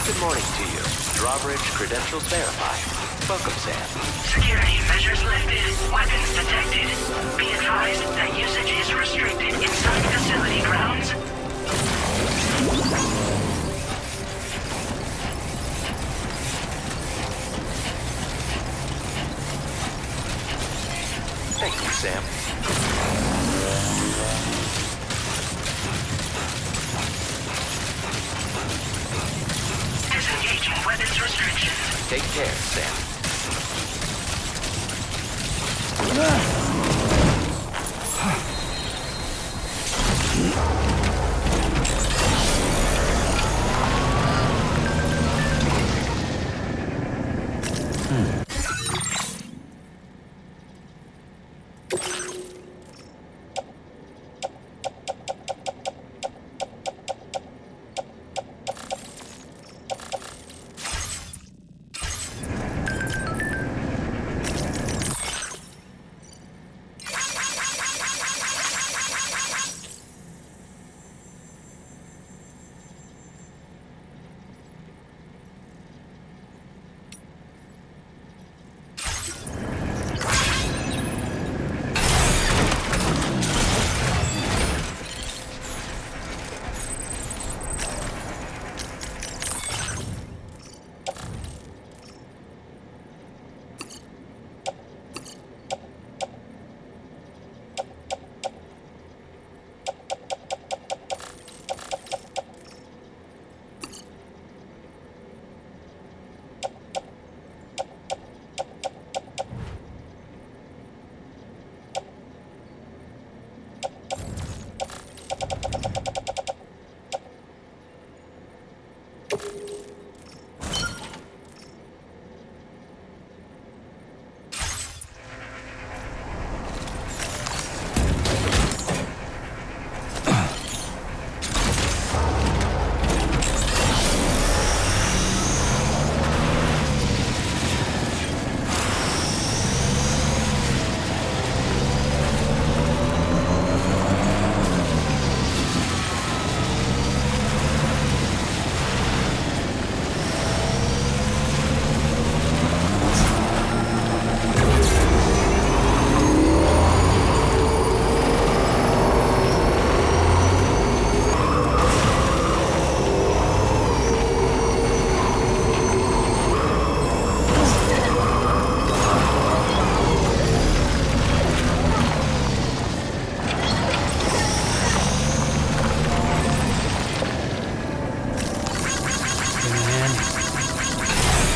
[SPEAKER 3] Good morning to you. Drawbridge credentials verified. Welcome, Sam.
[SPEAKER 16] Security measures lifted. Weapons detected. Be advised that usage is restricted inside facility grounds.
[SPEAKER 3] Thank you, Sam.
[SPEAKER 16] Disengaging weapons restrictions.
[SPEAKER 3] Take care, Sam.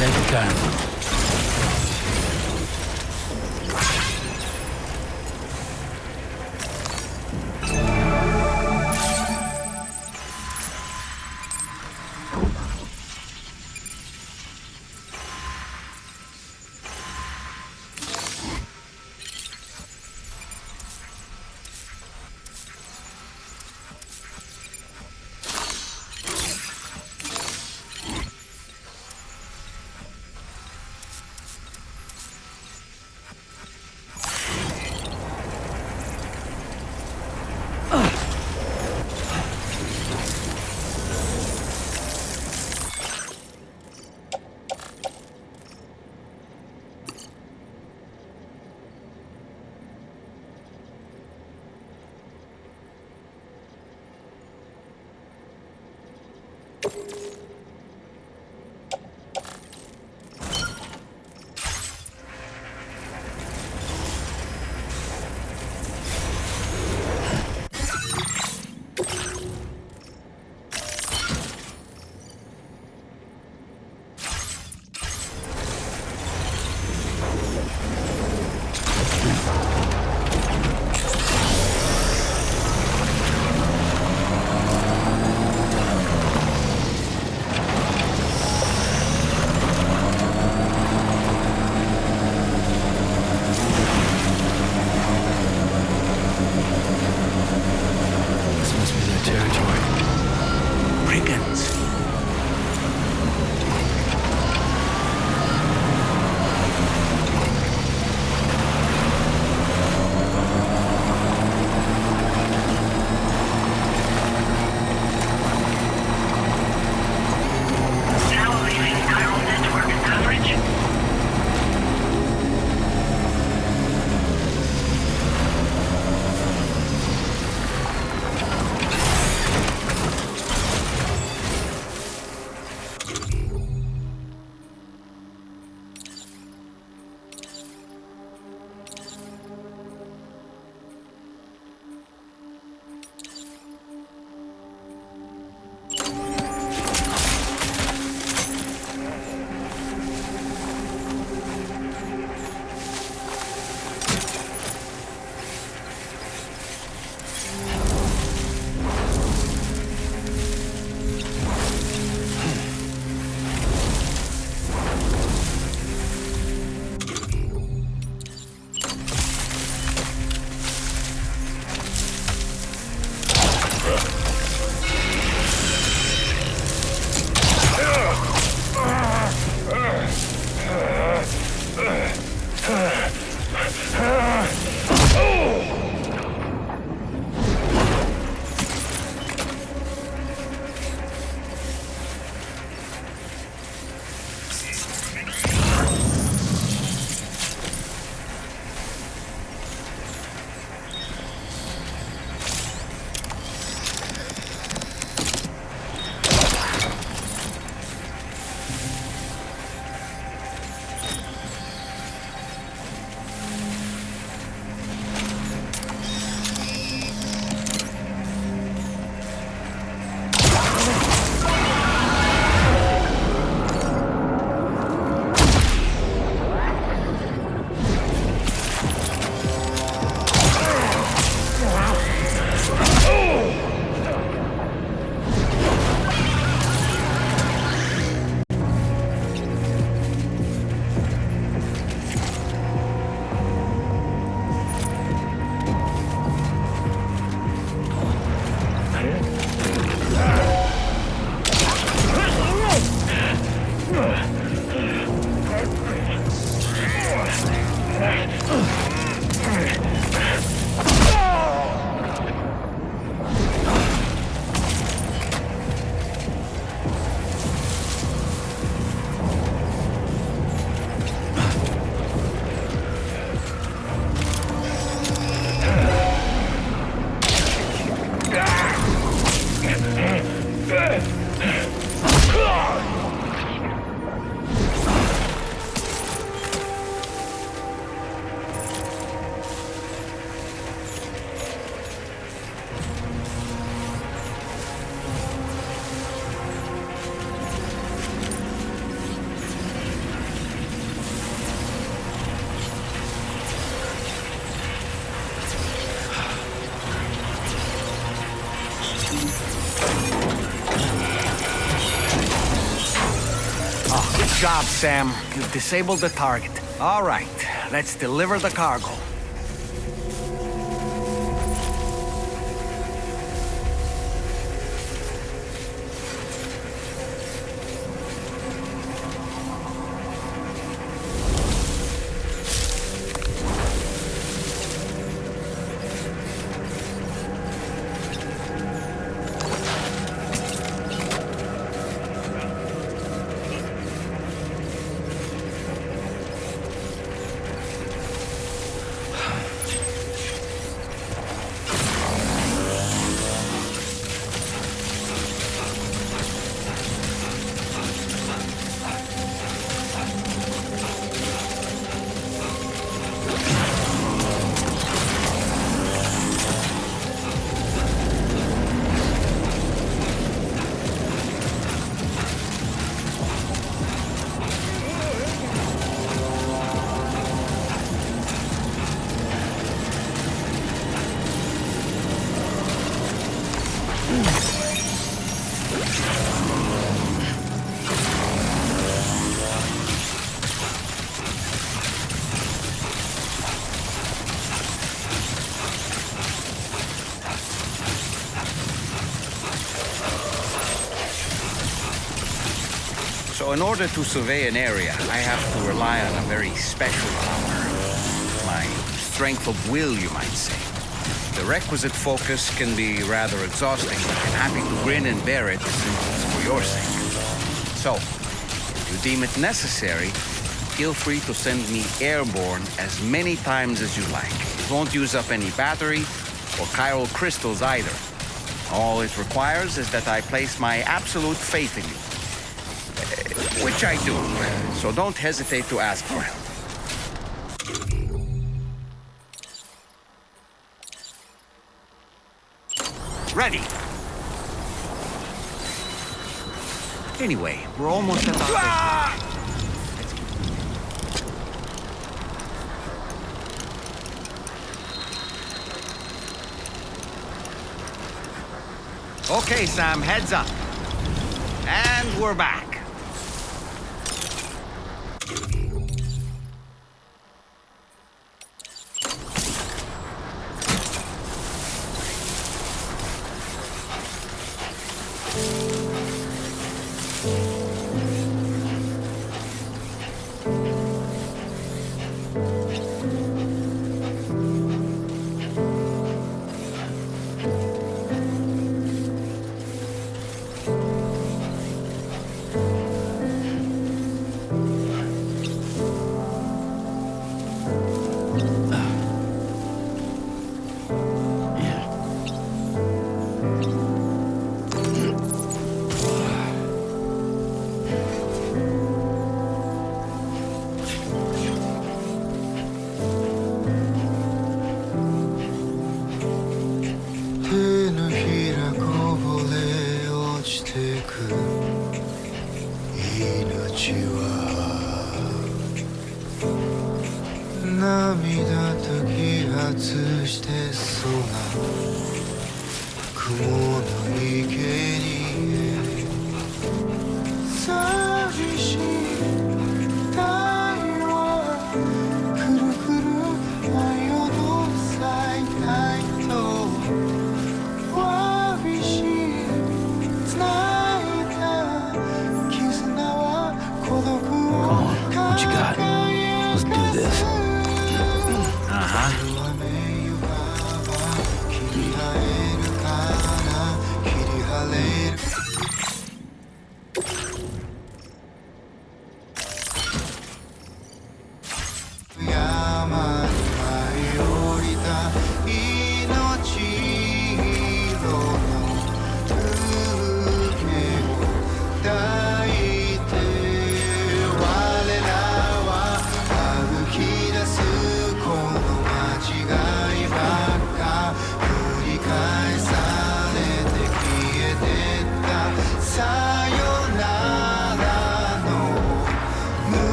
[SPEAKER 1] Take your time.
[SPEAKER 10] Good job, Sam. You've disabled the target. All right, let's deliver the cargo. So in order to survey an area, I have to rely on a very special power. My strength of will, you might say. The requisite focus can be rather exhausting, but I'm happy to grin and bear it since it's for your sake. So, if you deem it necessary, feel free to send me airborne as many times as you like. It won't use up any battery or chiral crystals either. All it requires is that I place my absolute faith in you. Which I do, so don't hesitate to ask for help. Ready. Anyway, we're almost at our... Okay, Sam, heads up. And we're back.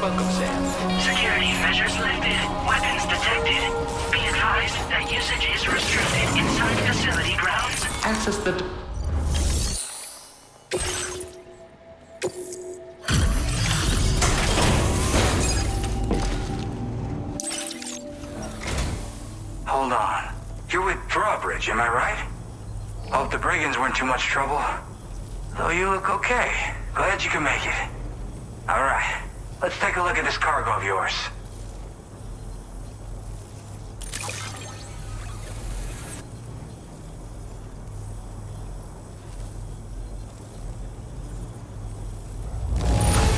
[SPEAKER 3] Welcome, Sam.
[SPEAKER 16] Security measures lifted. Weapons detected. Be advised that usage is restricted inside facility grounds.
[SPEAKER 3] Access the...
[SPEAKER 12] drawbridge, am I right? Hope the brigands weren't too much trouble. Though you look okay. Glad you can make it. Alright, let's take a look at this cargo of yours.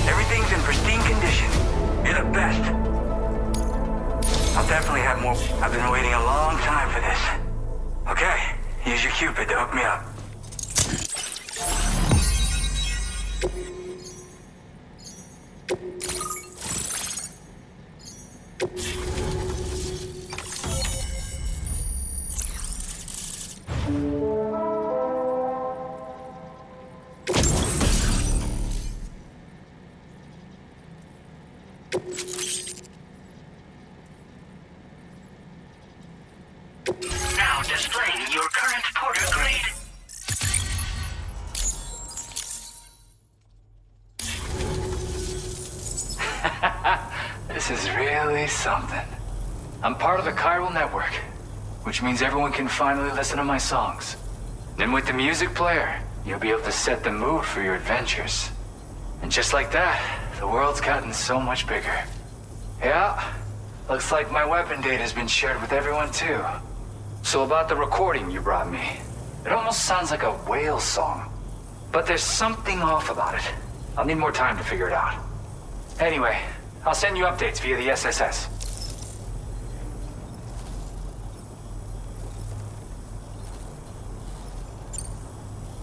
[SPEAKER 12] Everything's in pristine condition. You're the best. I'll definitely have more. I've been waiting a long time for this. Okay, use your Cupid to hook me up.
[SPEAKER 16] Now displaying your current porter grade.
[SPEAKER 17] This is really something. I'm part of the chiral network, which means everyone can finally listen to my songs. And with the music player, you'll be able to set the mood for your adventures. And just like that, the world's gotten so much bigger. Yeah, looks like my weapon data has been shared with everyone too. So about the recording you brought me, it almost sounds like a whale song. But there's something off about it. I'll need more time to figure it out. Anyway, I'll send you updates via the SSS.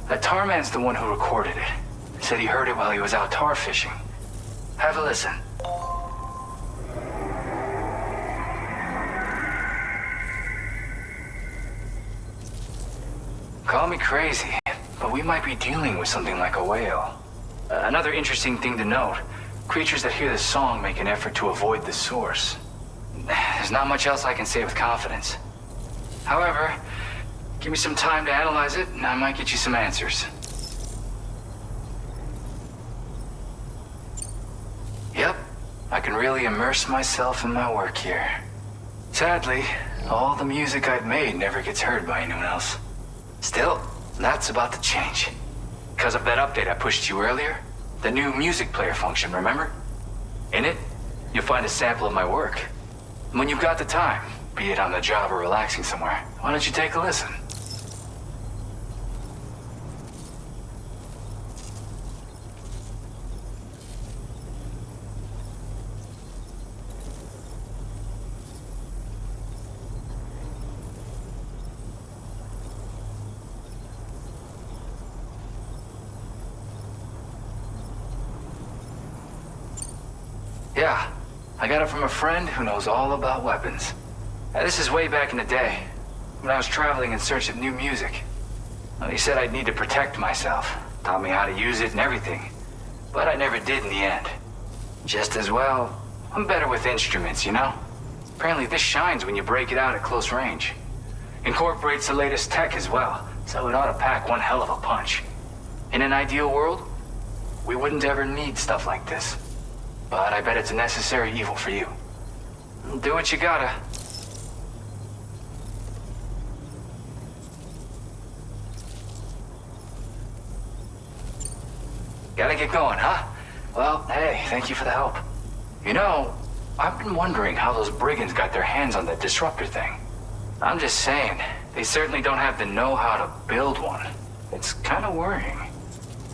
[SPEAKER 17] That tar man's the one who recorded it. Said he heard it while he was out tar fishing. Have a listen. Call me crazy, but we might be dealing with something like a whale. Another interesting thing to note, creatures that hear the song make an effort to avoid the source. There's not much else I can say with confidence. However, give me some time to analyze it, and I might get you some answers. Yep, I can really immerse myself in my work here. Sadly, all the music I've made never gets heard by anyone else. Still, that's about to change. Because of that update I pushed you earlier, the new music player function, remember? In it, you'll find a sample of my work. And when you've got the time, be it on the job or relaxing somewhere, why don't you take a listen? Yeah, I got it from a friend who knows all about weapons. This is way back in the day, when I was traveling in search of new music. Well, he said I'd need to protect myself, taught me how to use it and everything. But I never did in the end. Just as well, I'm better with instruments, you know? Apparently this shines when you break it out at close range. Incorporates the latest tech as well, so it ought to pack one hell of a punch. In an ideal world, we wouldn't ever need stuff like this. But I bet it's a necessary evil for you. Do what you gotta. Gotta get going, huh? Well, hey, thank you for the help. You know, I've been wondering how those brigands got their hands on that disruptor thing. I'm just saying, they certainly don't have the know-how to build one. It's kind of worrying.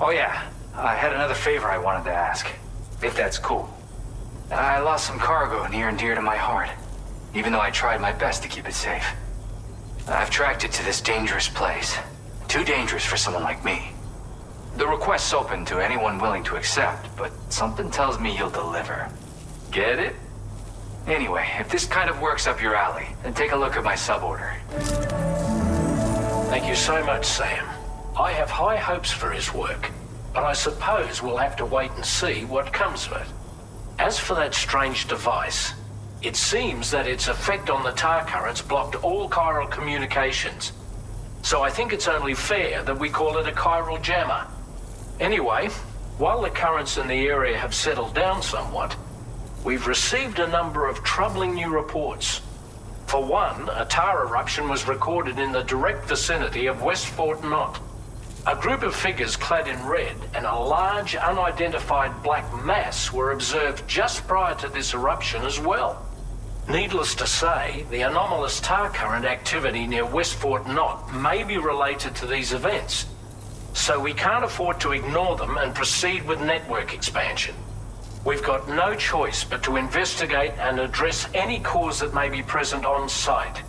[SPEAKER 17] Oh yeah, I had another favor I wanted to ask. If that's cool. I lost some cargo near and dear to my heart, even though I tried my best to keep it safe. I've tracked it to this dangerous place. Too dangerous for someone like me. The request's open to anyone willing to accept, but something tells me you'll deliver. Get it? Anyway, if this kind of works up your alley, then take a look at my suborder.
[SPEAKER 11] Thank you so much, Sam. I have high hopes for his work, but I suppose we'll have to wait and see what comes of it. As for that strange device, it seems that its effect on the tar currents blocked all chiral communications. So I think it's only fair that we call it a chiral jammer. Anyway, while the currents in the area have settled down somewhat, we've received a number of troubling new reports. For one, a tar eruption was recorded in the direct vicinity of West Fort Knot. A group of figures clad in red and a large unidentified black mass were observed just prior to this eruption as well. Needless to say, the anomalous tar current activity near West Fort Knot may be related to these events. So we can't afford to ignore them and proceed with network expansion. We've got no choice but to investigate and address any cause that may be present on site.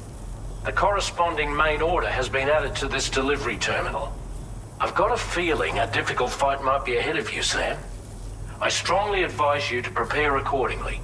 [SPEAKER 11] The corresponding main order has been added to this delivery terminal. I've got a feeling a difficult fight might be ahead of you, Sam. I strongly advise you to prepare accordingly.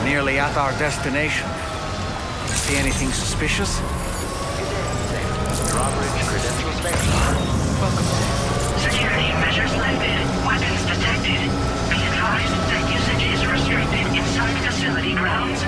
[SPEAKER 10] Nearly at our destination. See anything suspicious?
[SPEAKER 3] Drawbridge credentials verified.
[SPEAKER 16] Security measures lifted. Weapons detected. Be advised that usage is restricted inside facility grounds.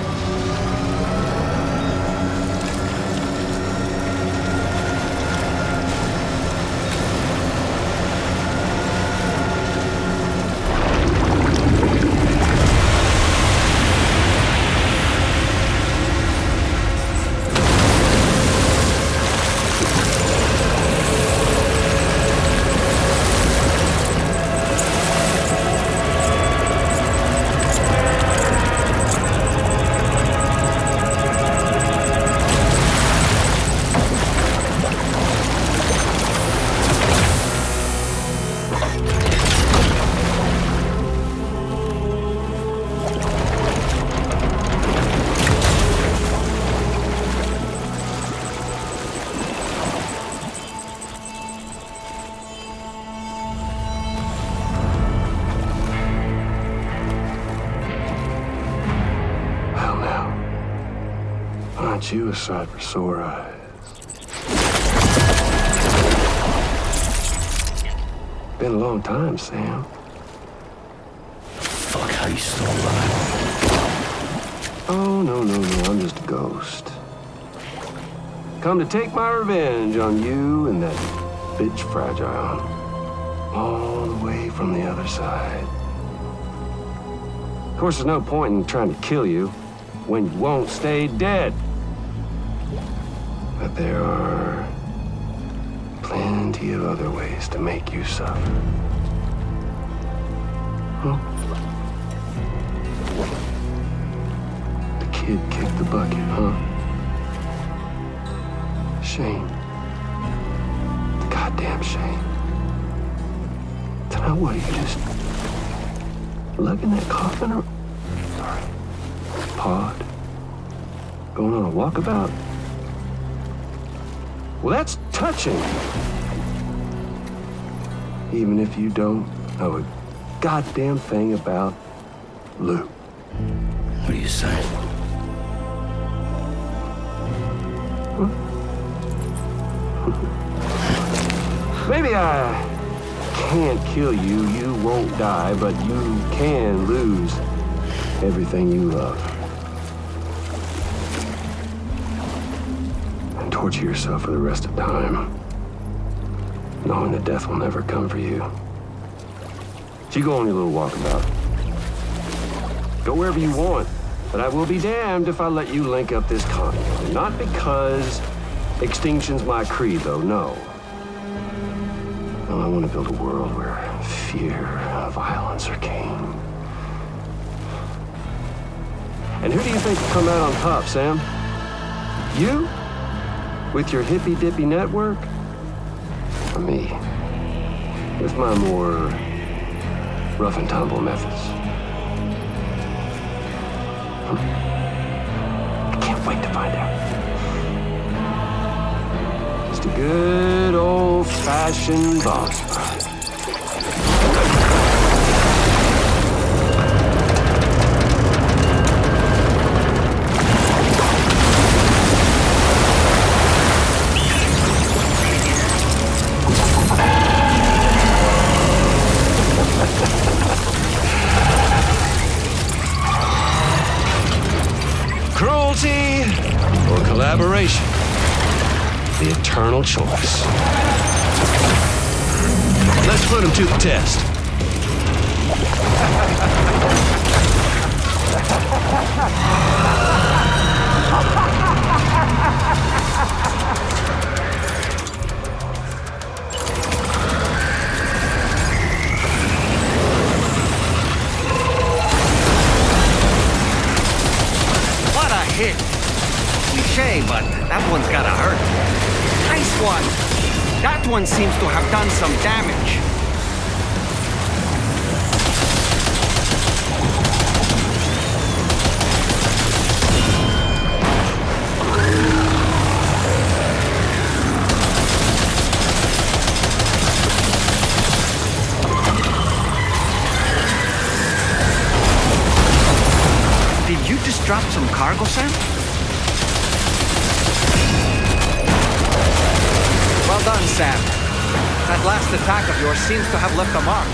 [SPEAKER 18] Aren't you a sight for sore eyes? Been a long time, Sam.
[SPEAKER 1] Fuck, how you still alive?
[SPEAKER 18] Oh, no, I'm just a ghost. Come to take my revenge on you and that bitch Fragile. All the way from the other side. Of course, there's no point in trying to kill you when you won't stay dead. But there are plenty of other ways to make you suffer. Huh? The kid kicked the bucket, huh? Shame. Goddamn shame. Now what, are you just lugging that coffin or... Sorry. Pod? Going on a walkabout? Well, that's touching. Even if you don't know a goddamn thing about Lou.
[SPEAKER 1] What are you saying?
[SPEAKER 18] Huh? Maybe I can't kill you, you won't die, but you can lose everything you love. And torture yourself for the rest of time, knowing that death will never come for you. So you go on your little walkabout. Go wherever you want, but I will be damned if I let you link up this continent. Not because extinction's my creed, though, no. Well, I want to build a world where fear and violence are king. And who do you think will come out on top, Sam? You? With your hippy-dippy network? Or me? With my more rough-and-tumble methods? I can't wait to find out. Just a good old-fashioned boss fight. Cruelty or collaboration? The eternal choice. Let's put him to the test.
[SPEAKER 10] What a hit! Cliche, but that one's gotta hurt. Nice one! That one seems to have done some damage. Did you just drop some cargo, Sam? Well done, Sam. That last attack of yours seems to have left a mark.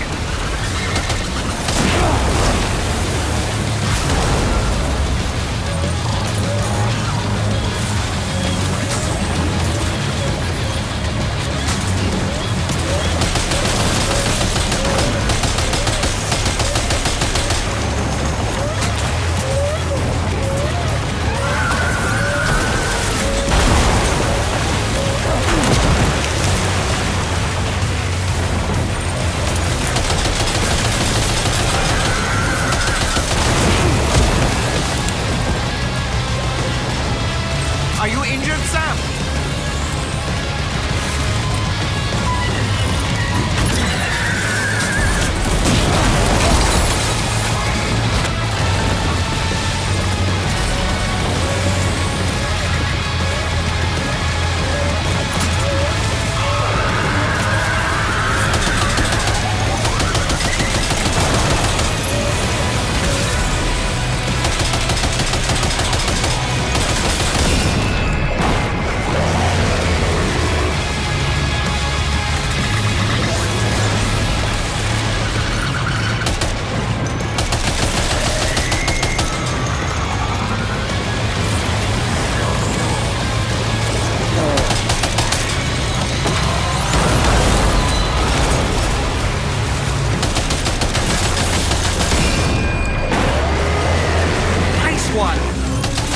[SPEAKER 10] Are you injured, Sam?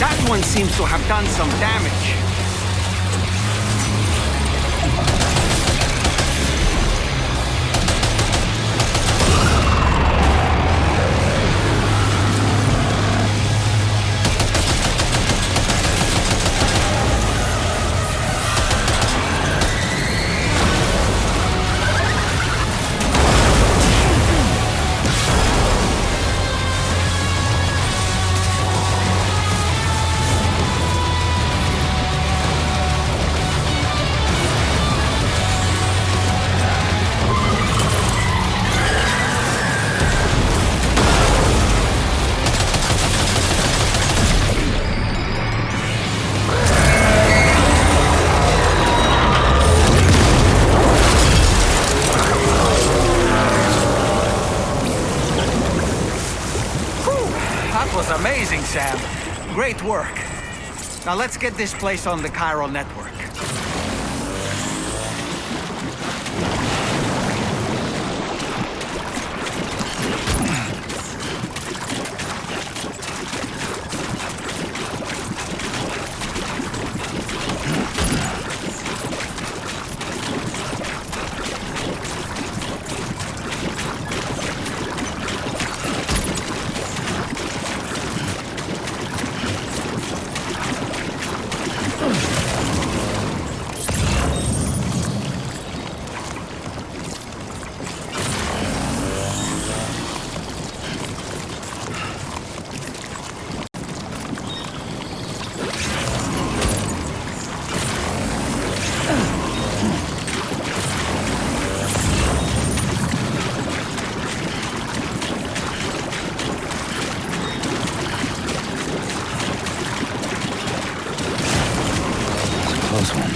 [SPEAKER 10] That one seems to have done some damage. That was amazing, Sam. Great work. Now let's get this place on the chiral network.
[SPEAKER 1] Close one.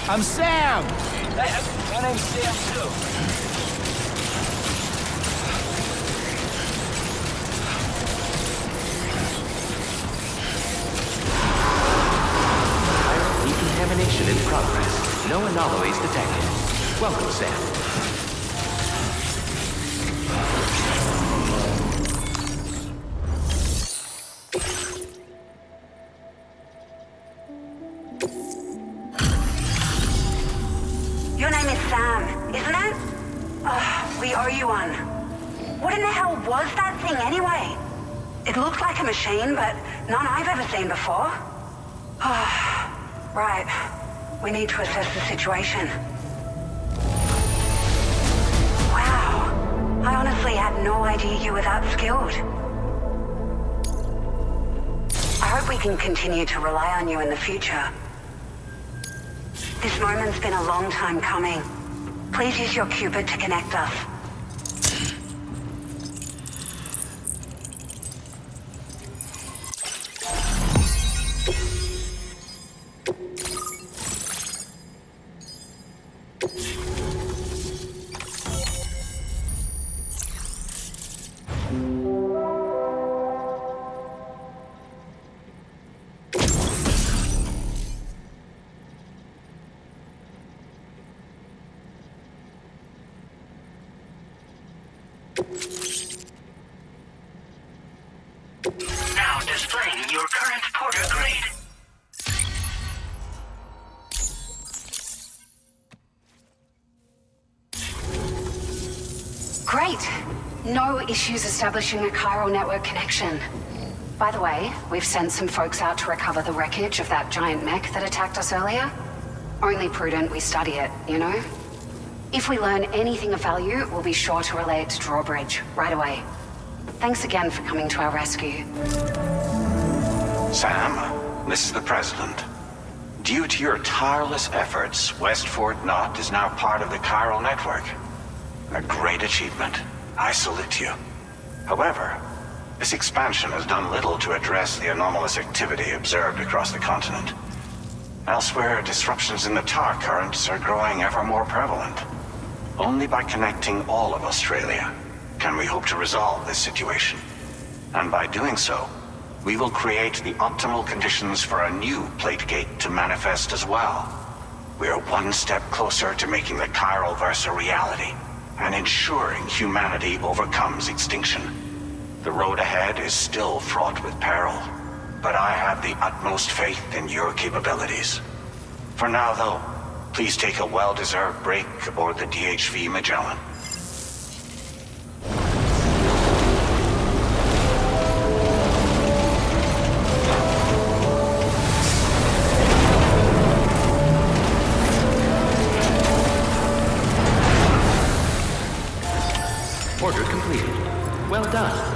[SPEAKER 10] I'm Sam!
[SPEAKER 13] Hey, my name's Sam, too.
[SPEAKER 3] Chiral decontamination in progress. No anomalies detected. Welcome, Sam.
[SPEAKER 2] Your name is Sam, isn't it? Oh, we owe you one. What in the hell was that thing anyway? It looked like a machine, but none I've ever seen before. Oh, right. We need to assess the situation. Wow. I honestly had no idea you were that skilled. I hope we can continue to rely on you in the future. This moment's been a long time coming. Please use your Cupid to connect us.
[SPEAKER 16] Now displaying your current porter grade.
[SPEAKER 19] Great. No issues establishing a chiral network connection. By the way, we've sent some folks out to recover the wreckage of that giant mech that attacked us earlier. Only prudent we study it, you know? If we learn anything of value, we'll be sure to relay it to Drawbridge right away. Thanks again for coming to our rescue.
[SPEAKER 20] Sam, this is the President. Due to your tireless efforts, West Fort Knot is now part of the chiral network. A great achievement. I salute you. However, this expansion has done little to address the anomalous activity observed across the continent. Elsewhere, disruptions in the tar currents are growing ever more prevalent. Only by connecting all of Australia can we hope to resolve this situation. And by doing so, we will create the optimal conditions for a new Plategate to manifest as well. We are one step closer to making the chiral verse a reality, and ensuring humanity overcomes extinction. The road ahead is still fraught with peril, but I have the utmost faith in your capabilities. For now, though, Please take a well-deserved break aboard the DHV Magellan.
[SPEAKER 3] Order completed. Well done.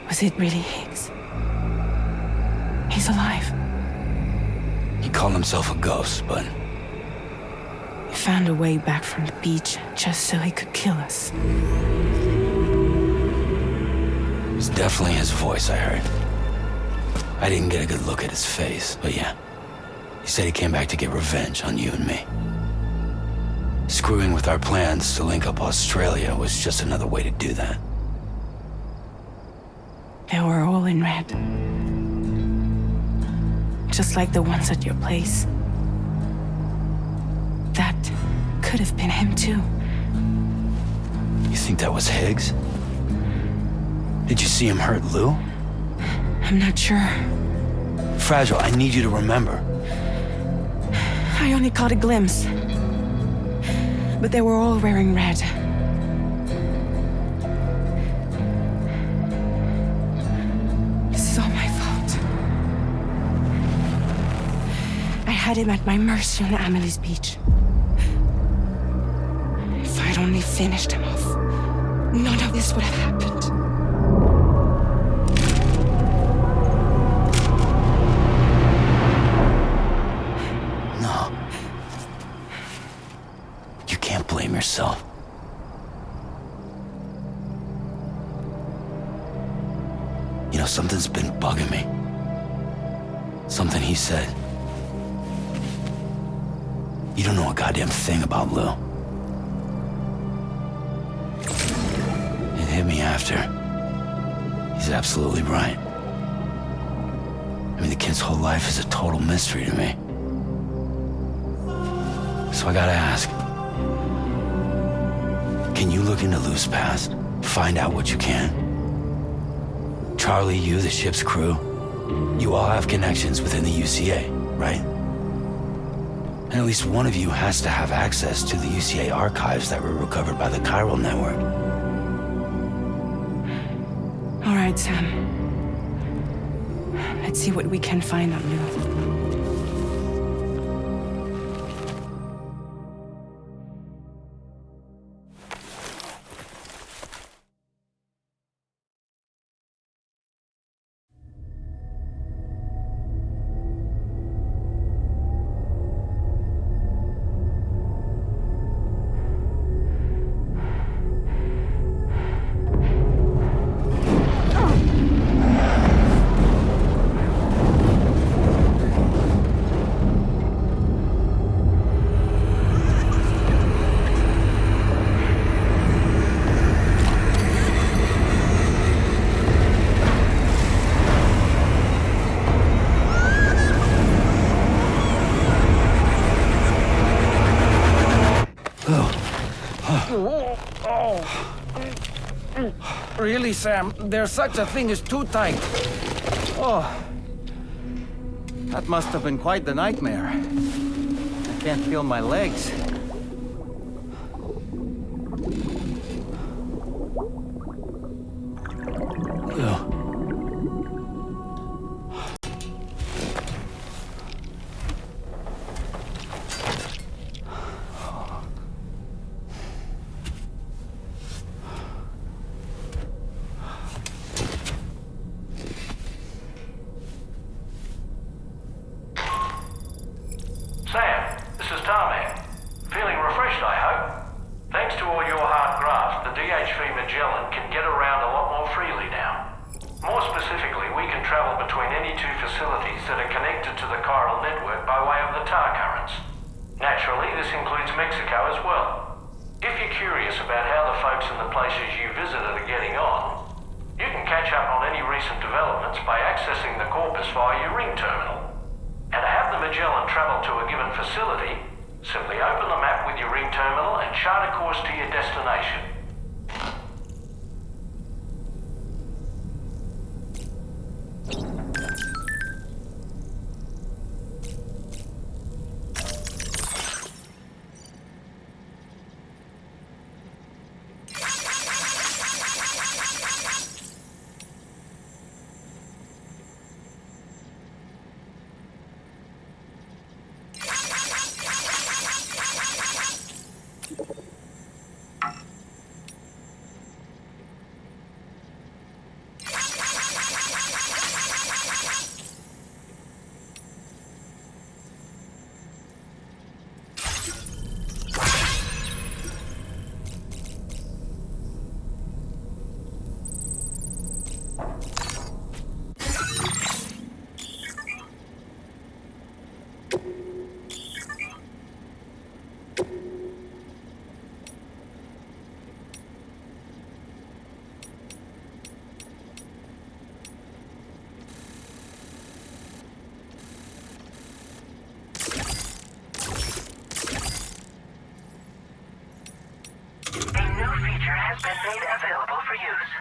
[SPEAKER 2] Was it really Higgs? He's alive.
[SPEAKER 1] He called himself a ghost, but
[SPEAKER 2] He found a way back from the beach just so he could kill us.
[SPEAKER 1] it was definitely his voice I heard. I didn't get a good look at his face, but yeah. He said he came back to get revenge on you and me. Screwing with our plans to link up Australia was just another way to do that.
[SPEAKER 2] They were all in red. Just like the ones at your place. That could have been him too.
[SPEAKER 1] You think that was Higgs? Did you see him hurt Lou?
[SPEAKER 2] I'm not sure.
[SPEAKER 1] Fragile, I need you to remember.
[SPEAKER 2] I only caught a glimpse. But they were all wearing red. This is all my fault. I had him at my mercy on Amelie's beach. If I'd only finished him off, none of this would have happened.
[SPEAKER 1] No. You can't blame yourself. You know, something's been bugging me. Something he said. You don't know a goddamn thing about Lou. It hit me after. He's absolutely right. I mean, the kid's whole life is a total mystery to me. So I gotta ask. Can you look into Lou's past? Find out what you can? Charlie, you, the ship's crew, you all have connections within the UCA, right? And at least one of you has to have access to the UCA archives that were recovered by the chiral network.
[SPEAKER 2] All right, Sam. Let's see what we can find on Lou.
[SPEAKER 21] Really, Sam? There's such a thing as too tight. Oh. That must have been quite the nightmare. I can't feel my legs.
[SPEAKER 11] Sam, this is Tarman. Feeling refreshed, I hope? Thanks to all your hard graft, the DHV Magellan can get around a lot more freely now. More specifically, we can travel between any two facilities that are connected to the chiral network by way of the tar currents. Naturally, this includes Mexico as well. If you're curious about how the folks in the places you visited are getting on, you can catch up on any recent developments by accessing the corpus via your ring terminal. And to have the Magellan travel to a given facility, simply open the map with your ring terminal and chart a course to your destination.
[SPEAKER 16] Has been made available for use.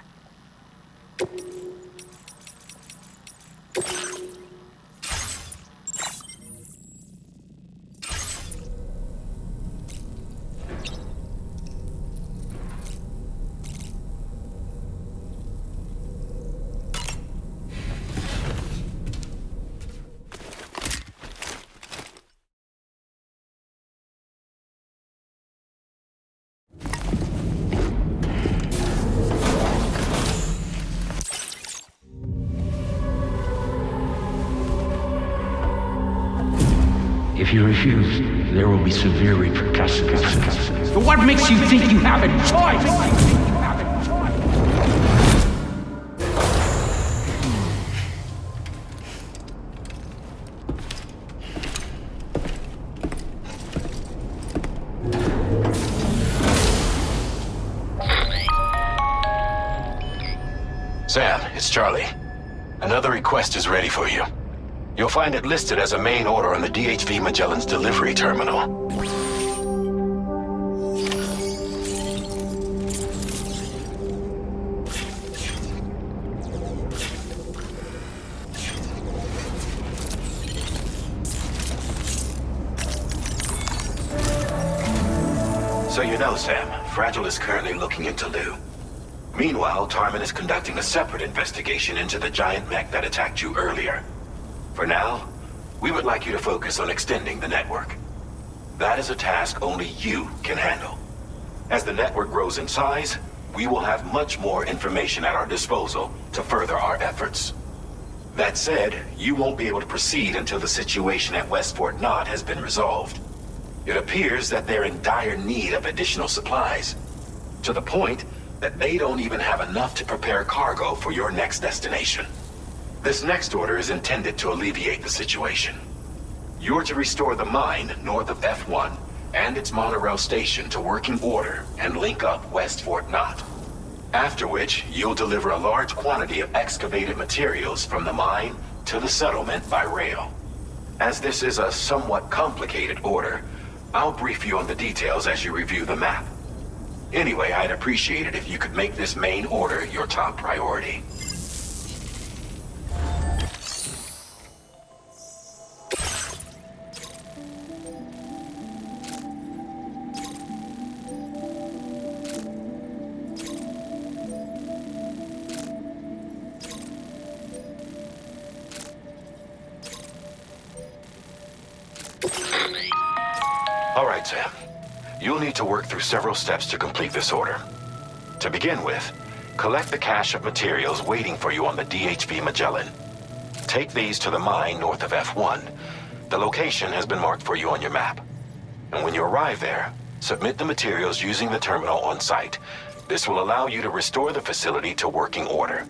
[SPEAKER 22] If you refuse, there will be severe repercussions. But what makes you think you have a choice?
[SPEAKER 9] Sam, it's Charlie. Another request is ready for you. You'll find it listed as a main order on the DHV Magellan's delivery terminal. So you know, Sam, Fragile is currently looking into Lou. Meanwhile, Tarman is conducting a separate investigation into the giant mech that attacked you earlier. For now, we would like you to focus on extending the network. That is a task only you can handle. As the network grows in size, we will have much more information at our disposal to further our efforts. That said, you won't be able to proceed until the situation at West Fort Knott has been resolved. It appears that they're in dire need of additional supplies, to the point that they don't even have enough to prepare cargo for your next destination. This next order is intended to alleviate the situation. You're to restore the mine north of F1 and its monorail station to working order and link up West Fort Knott. After which, you'll deliver a large quantity of excavated materials from the mine to the settlement by rail. As this is a somewhat complicated order, I'll brief you on the details as you review the map. Anyway, I'd appreciate it if you could make this main order your top priority. All right, Sam. You'll need to work through several steps to complete this order. To begin with, collect the cache of materials waiting for you on the DHV Magellan. Take these to the mine north of F1. The location has been marked for you on your map. And when you arrive there, submit the materials using the terminal on site. This will allow you to restore the facility to working order.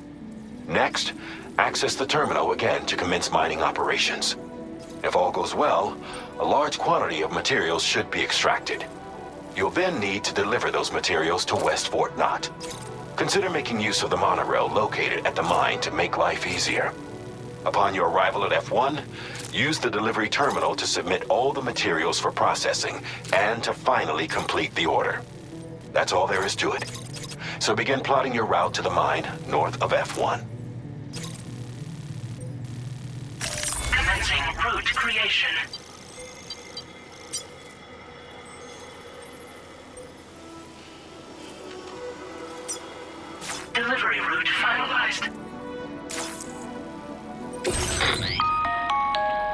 [SPEAKER 9] Next, access the terminal again to commence mining operations. If all goes well, a large quantity of materials should be extracted. You'll then need to deliver those materials to West Fort Knott. Consider making use of the monorail located at the mine to make life easier. Upon your arrival at F1, use the delivery terminal to submit all the materials for processing and to finally complete the order. That's all there is to it. So begin plotting your route to the mine north of F1.
[SPEAKER 16] Commencing route creation. Delivery route finalized.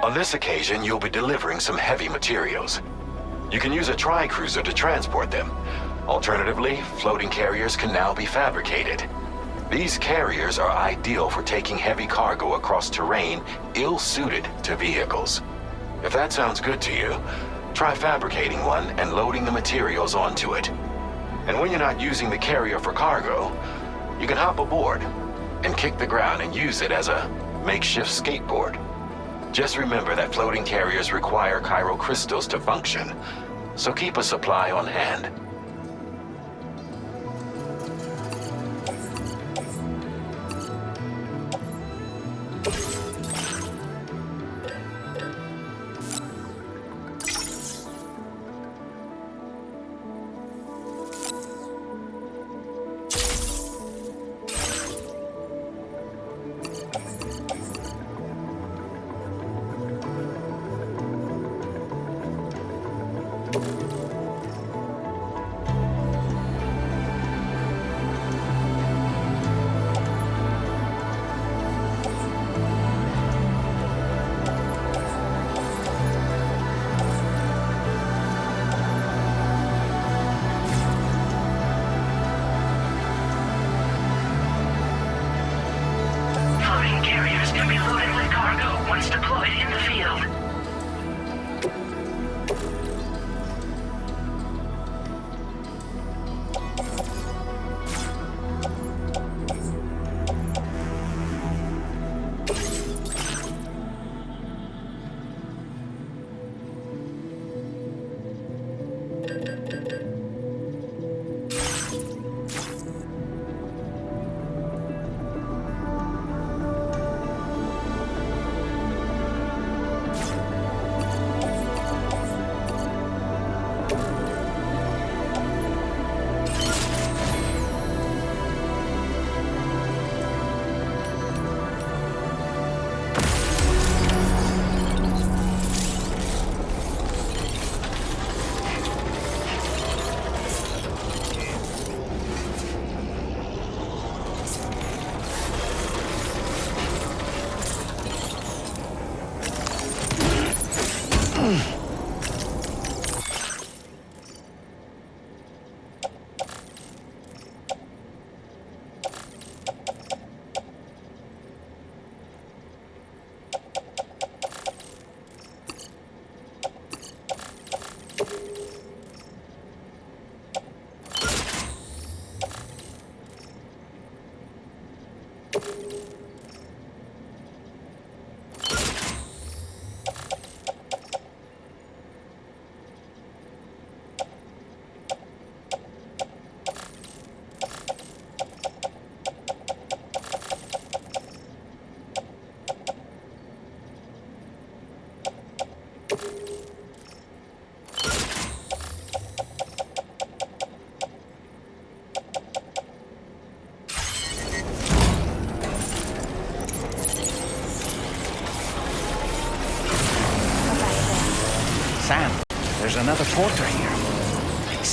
[SPEAKER 9] On this occasion, you'll be delivering some heavy materials. You can use a tri-cruiser to transport them. Alternatively, floating carriers can now be fabricated. These carriers are ideal for taking heavy cargo across terrain ill-suited to vehicles. If that sounds good to you, try fabricating one and loading the materials onto it. And when you're not using the carrier for cargo, you can hop aboard and kick the ground and use it as a makeshift skateboard. Just remember that floating carriers require chiral crystals to function, so keep a supply on hand.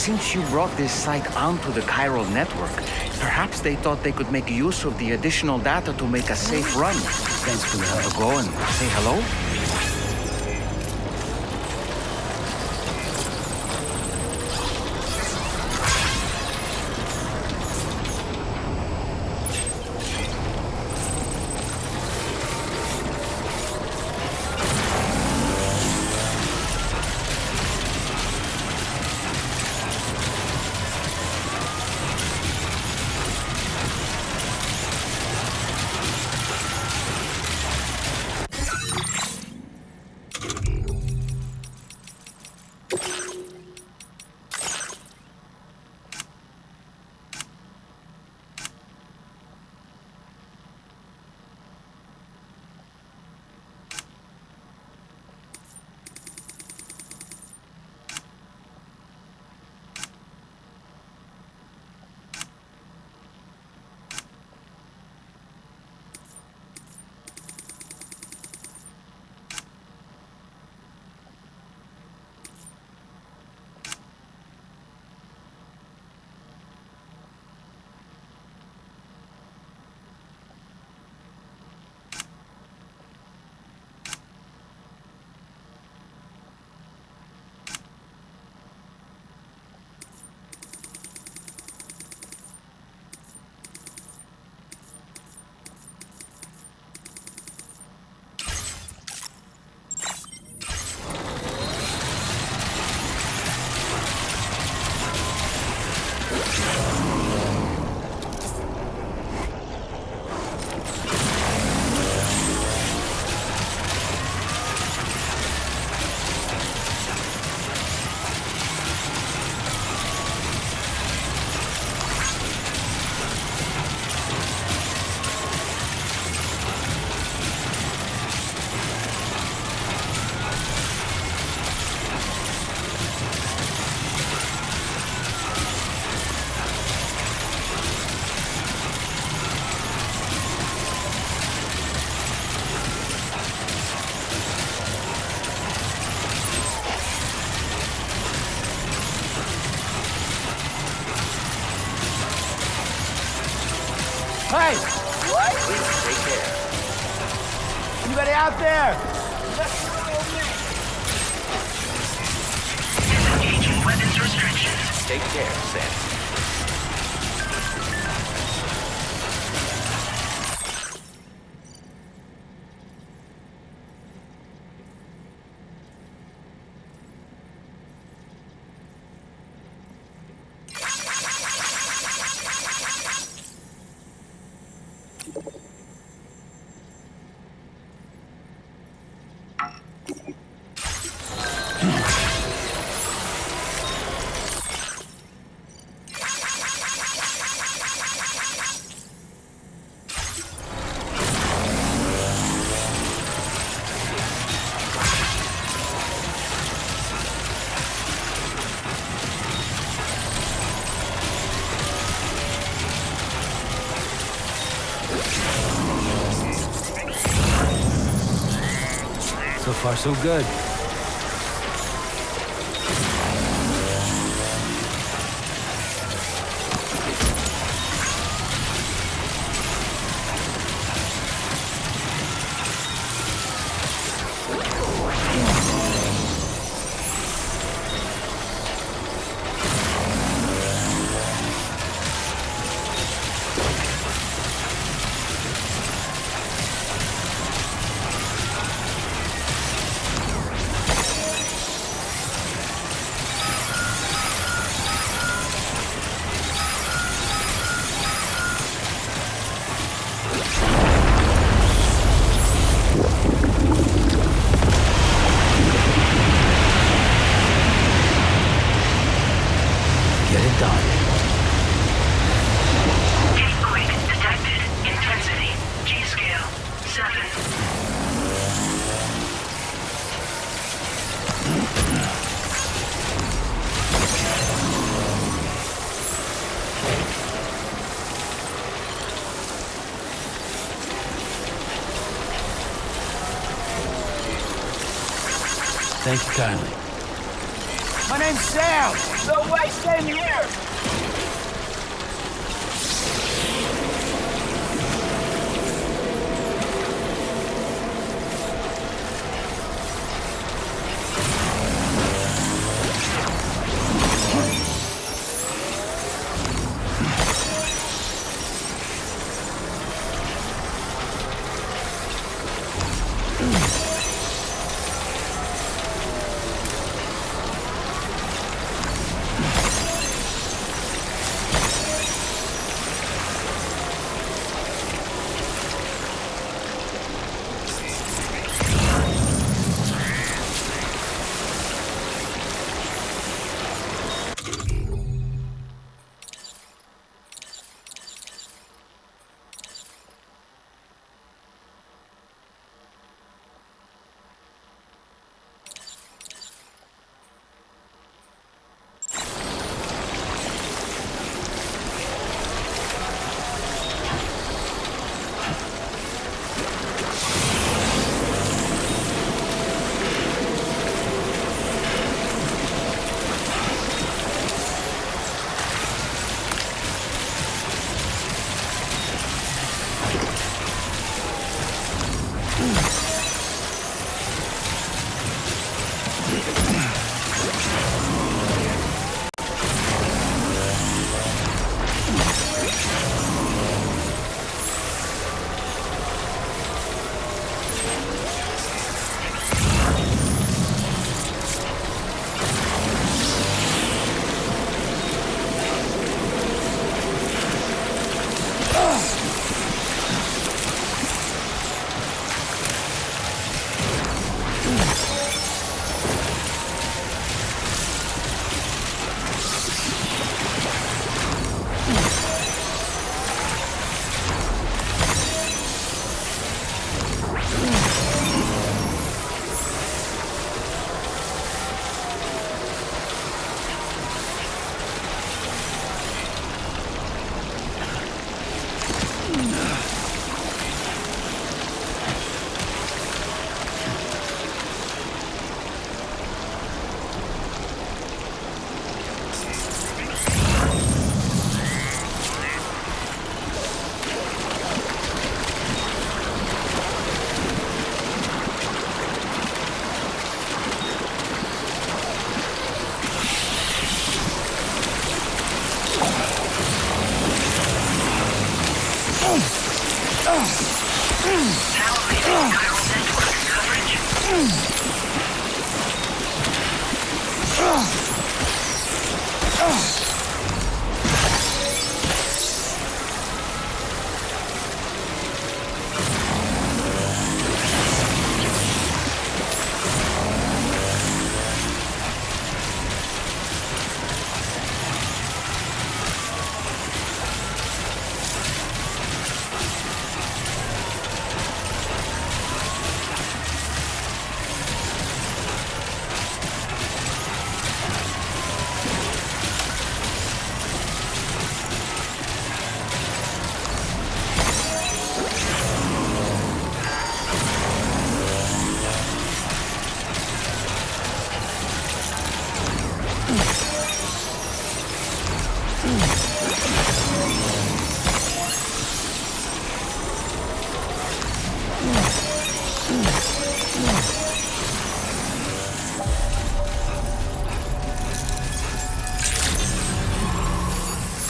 [SPEAKER 10] since you brought this site onto the chiral network, perhaps they thought they could make use of the additional data to make a safe run.
[SPEAKER 1] Thanks for the help.
[SPEAKER 10] So go and say hello?
[SPEAKER 21] Hey!
[SPEAKER 3] What? Please take care.
[SPEAKER 21] Anybody out there?
[SPEAKER 16] Disengaging weapons restrictions.
[SPEAKER 3] Take care, Sam.
[SPEAKER 1] So far, so good. Thank you kindly.
[SPEAKER 21] My name's Sam!
[SPEAKER 13] No way, staying here!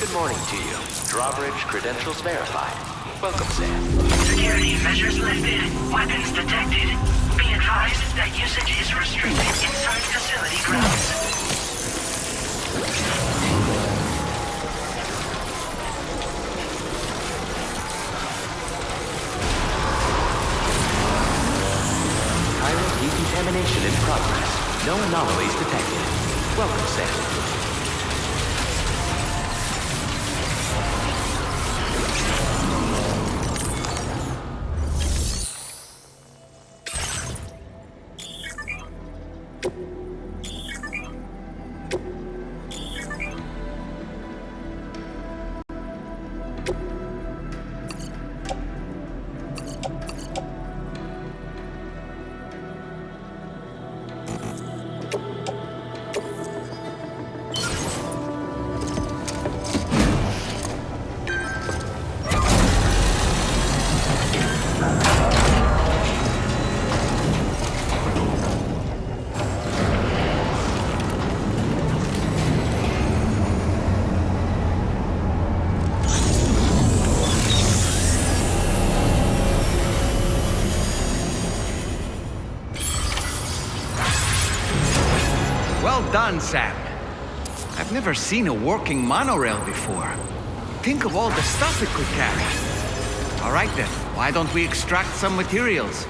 [SPEAKER 3] Good morning to you. Drawbridge credentials verified. Welcome, Sam.
[SPEAKER 16] Security measures lifted. Weapons detected. Be advised that usage is restricted inside facility grounds.
[SPEAKER 3] Chiral decontamination in progress. No anomalies detected. Welcome, Sam.
[SPEAKER 10] done, Sam. I've never seen a working monorail before. Think of all the stuff it could carry. All right then, why don't we extract some materials?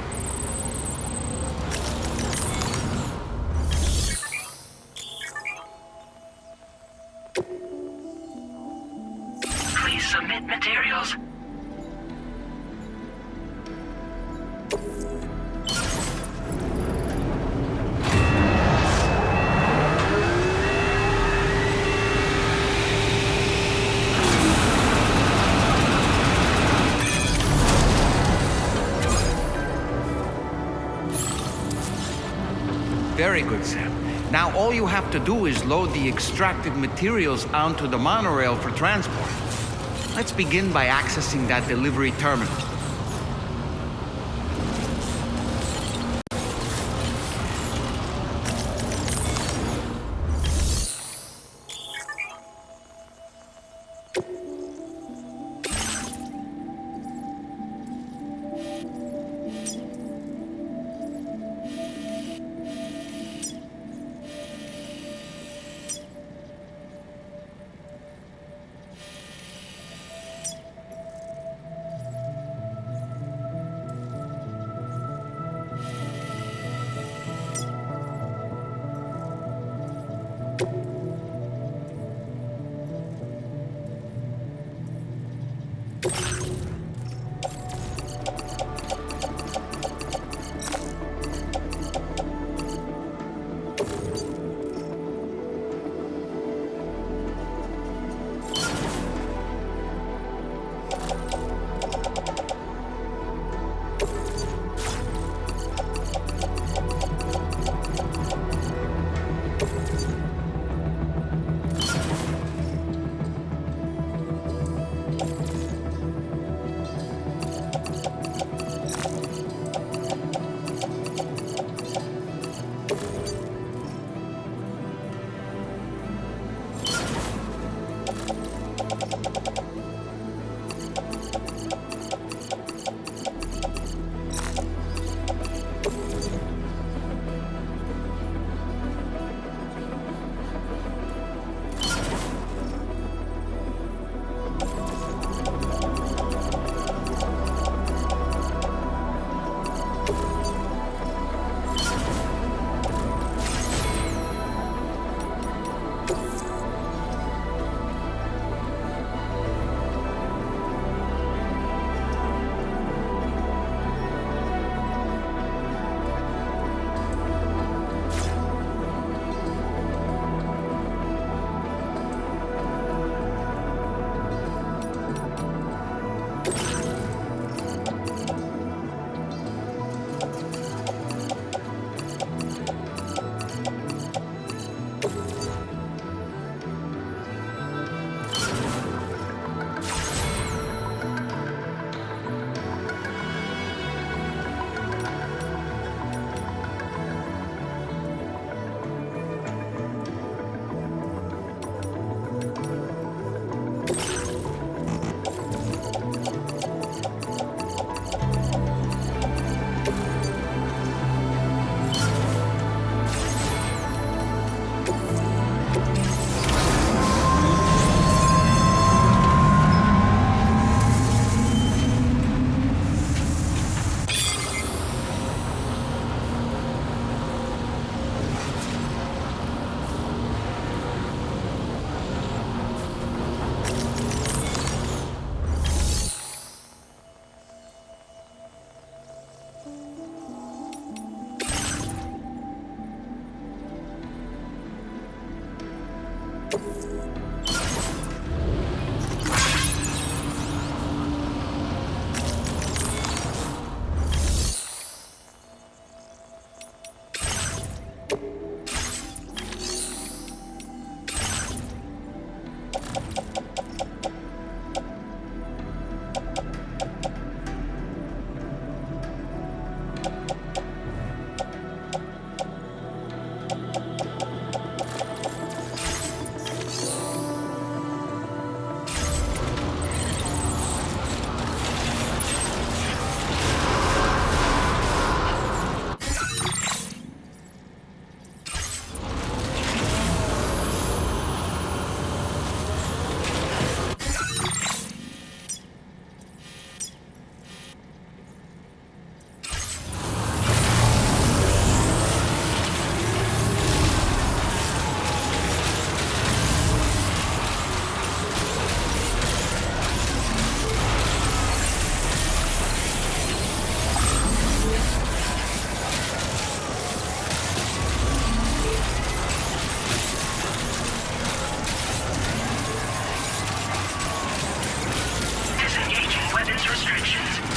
[SPEAKER 16] Please submit materials.
[SPEAKER 10] Very good, Sam. Now all you have to do is load the extracted materials onto the monorail for transport. Let's begin by accessing that delivery terminal.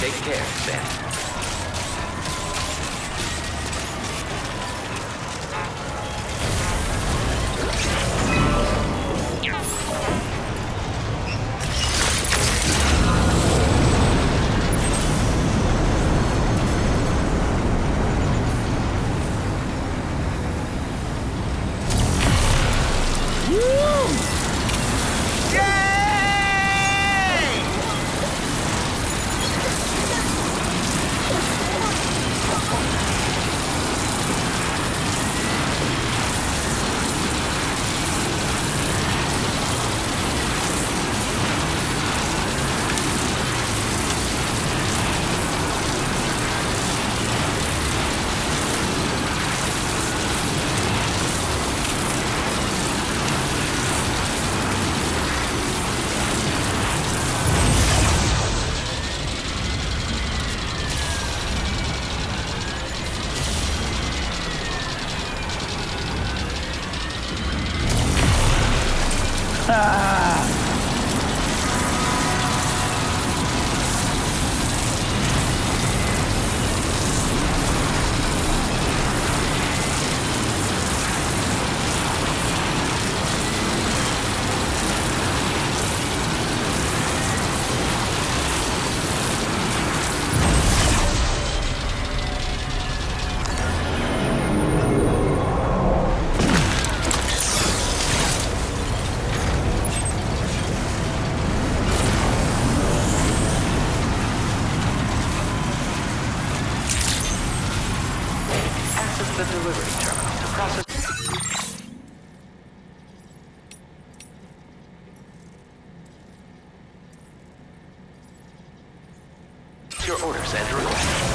[SPEAKER 3] Take care, Sam. The delivery terminal to process. Your orders and requests.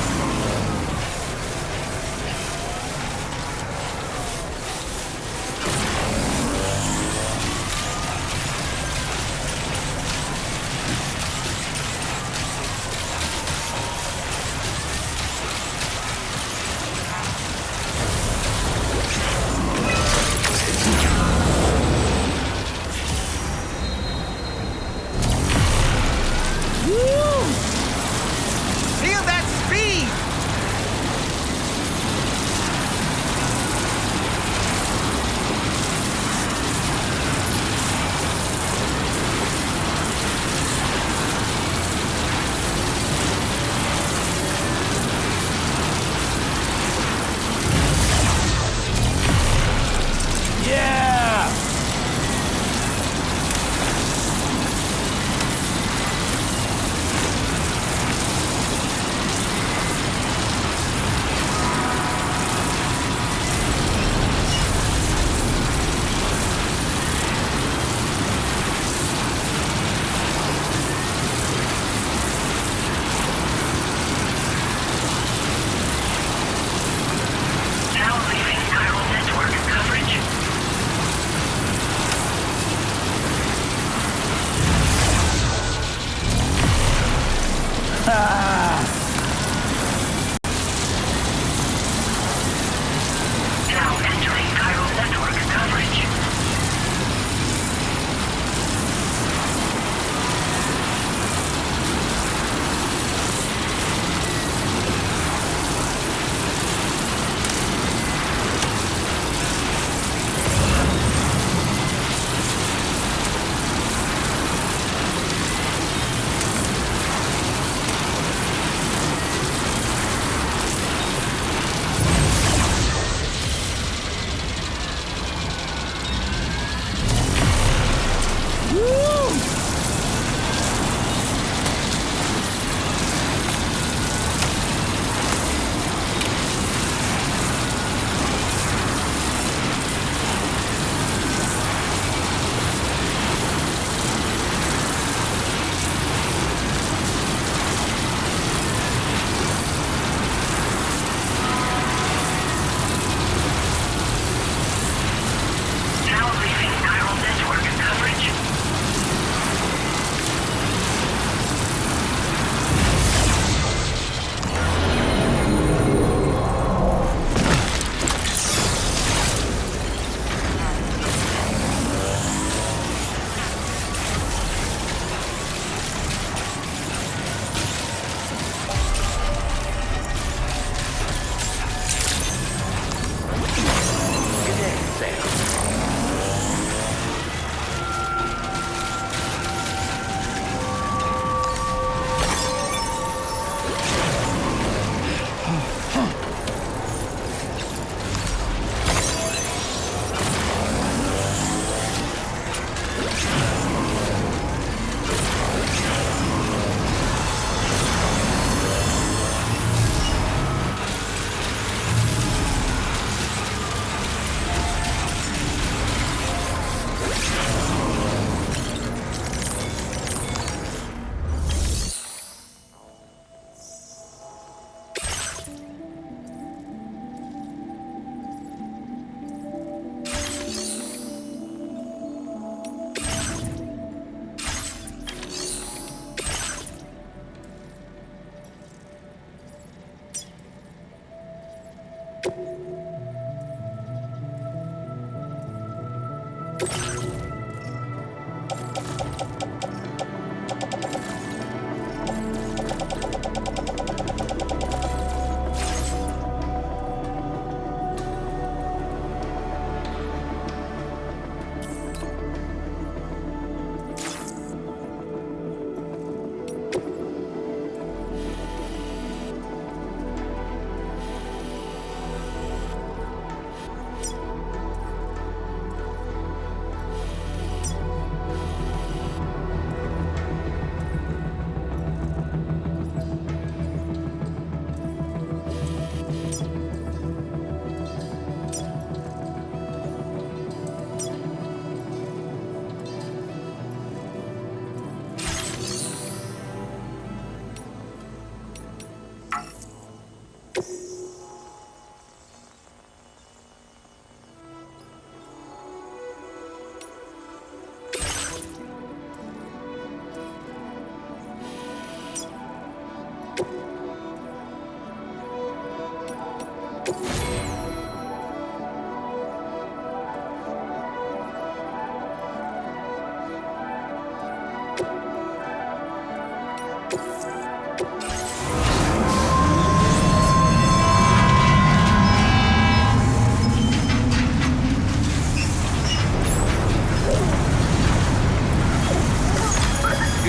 [SPEAKER 21] Feel that speed!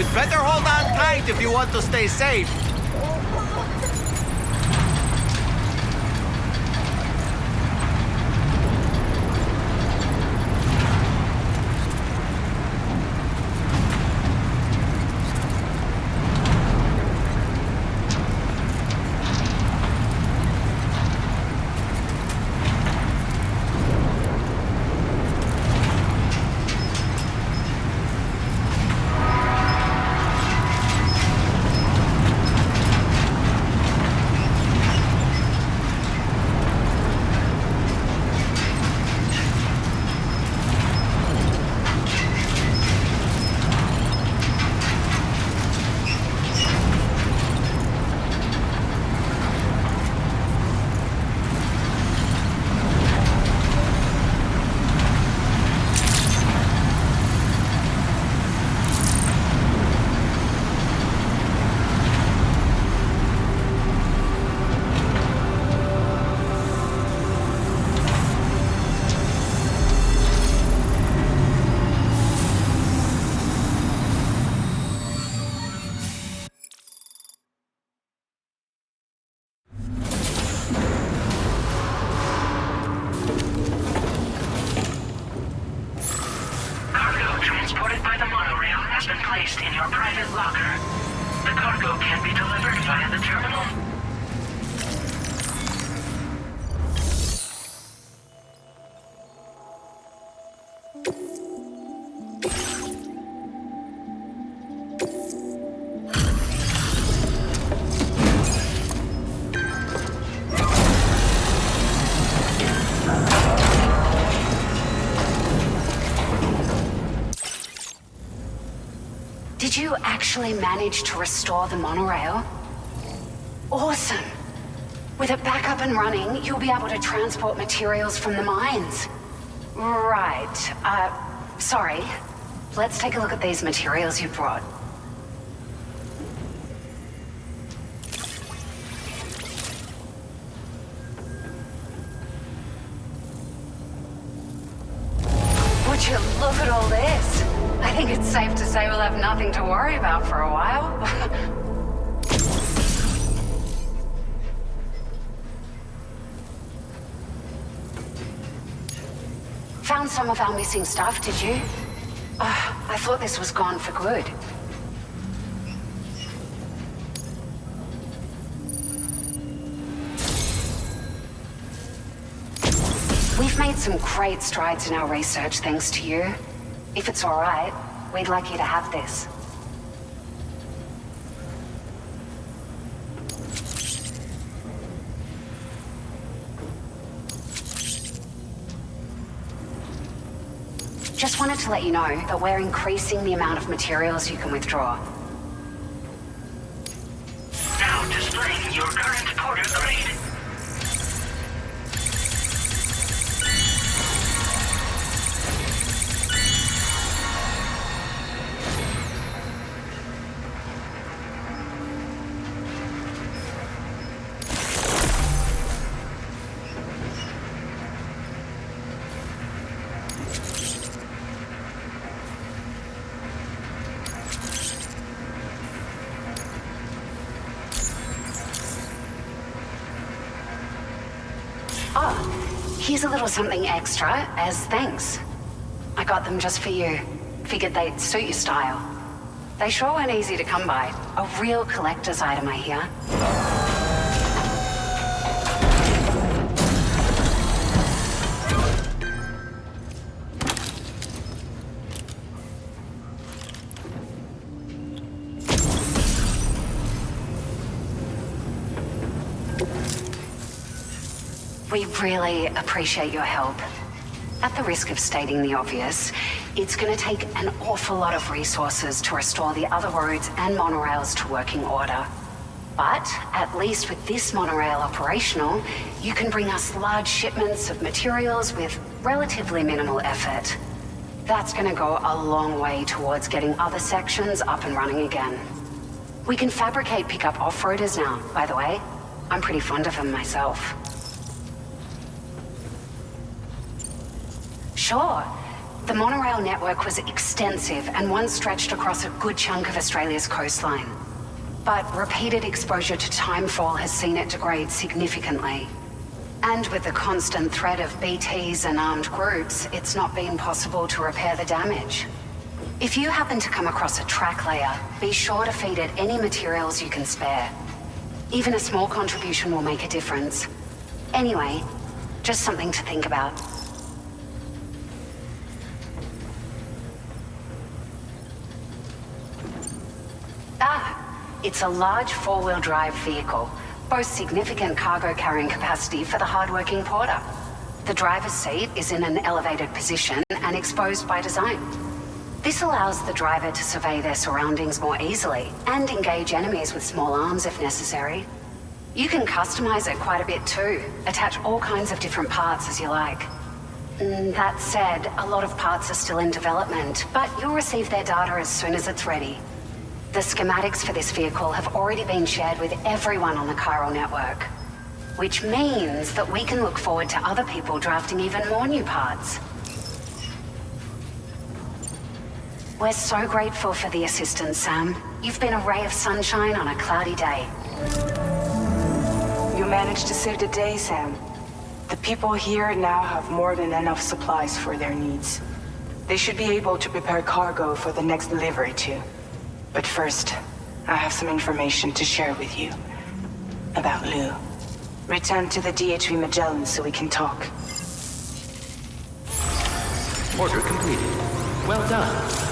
[SPEAKER 10] You'd better hold on tight if you want to stay safe.
[SPEAKER 19] Did you actually manage to restore the monorail? Awesome! With it back up and running, you'll be able to transport materials from the mines. Right. Sorry. Let's take a look at these materials you brought. Would you look at all this? I think it's safe to say we'll have nothing to worry about for a while. Found some of our missing stuff, did you? I thought this was gone for good. We've made some great strides in our research thanks to you. If it's all right, we'd like you to have this. Just wanted to let you know that we're increasing the amount of materials you can withdraw.
[SPEAKER 16] Now displaying your current porter grade.
[SPEAKER 19] Here's a little something extra as thanks. I got them just for you. Figured they'd suit your style. They sure weren't easy to come by. A real collector's item, I hear. We really appreciate your help. At the risk of stating the obvious, it's going to take an awful lot of resources to restore the other roads and monorails to working order. But at least with this monorail operational, you can bring us large shipments of materials with relatively minimal effort. That's going to go a long way towards getting other sections up and running again. We can fabricate pickup off-roaders now, by the way. I'm pretty fond of them myself. Sure. The monorail network was extensive and once stretched across a good chunk of Australia's coastline. But repeated exposure to timefall has seen it degrade significantly. And with the constant threat of BTs and armed groups, it's not been possible to repair the damage. If you happen to come across a track layer, be sure to feed it any materials you can spare. Even a small contribution will make a difference. Anyway, just something to think about. It's a large four-wheel drive vehicle, boasts significant cargo carrying capacity for the hardworking porter. The driver's seat is in an elevated position and exposed by design. This allows the driver to survey their surroundings more easily and engage enemies with small arms if necessary. You can customize it quite a bit too, attach all kinds of different parts as you like. That said, a lot of parts are still in development, but you'll receive their data as soon as it's ready. The schematics for this vehicle have already been shared with everyone on the Chiral network, which means that we can look forward to other people drafting even more new parts. We're so grateful for the assistance, Sam. You've been a ray of sunshine on a cloudy day.
[SPEAKER 2] You managed to save the day, Sam. The people here now have more than enough supplies for their needs. They should be able to prepare cargo for the next delivery too. But first, I have some information to share with you. About Lou. Return to the DHV Magellan so we can talk.
[SPEAKER 3] Order completed. Well done.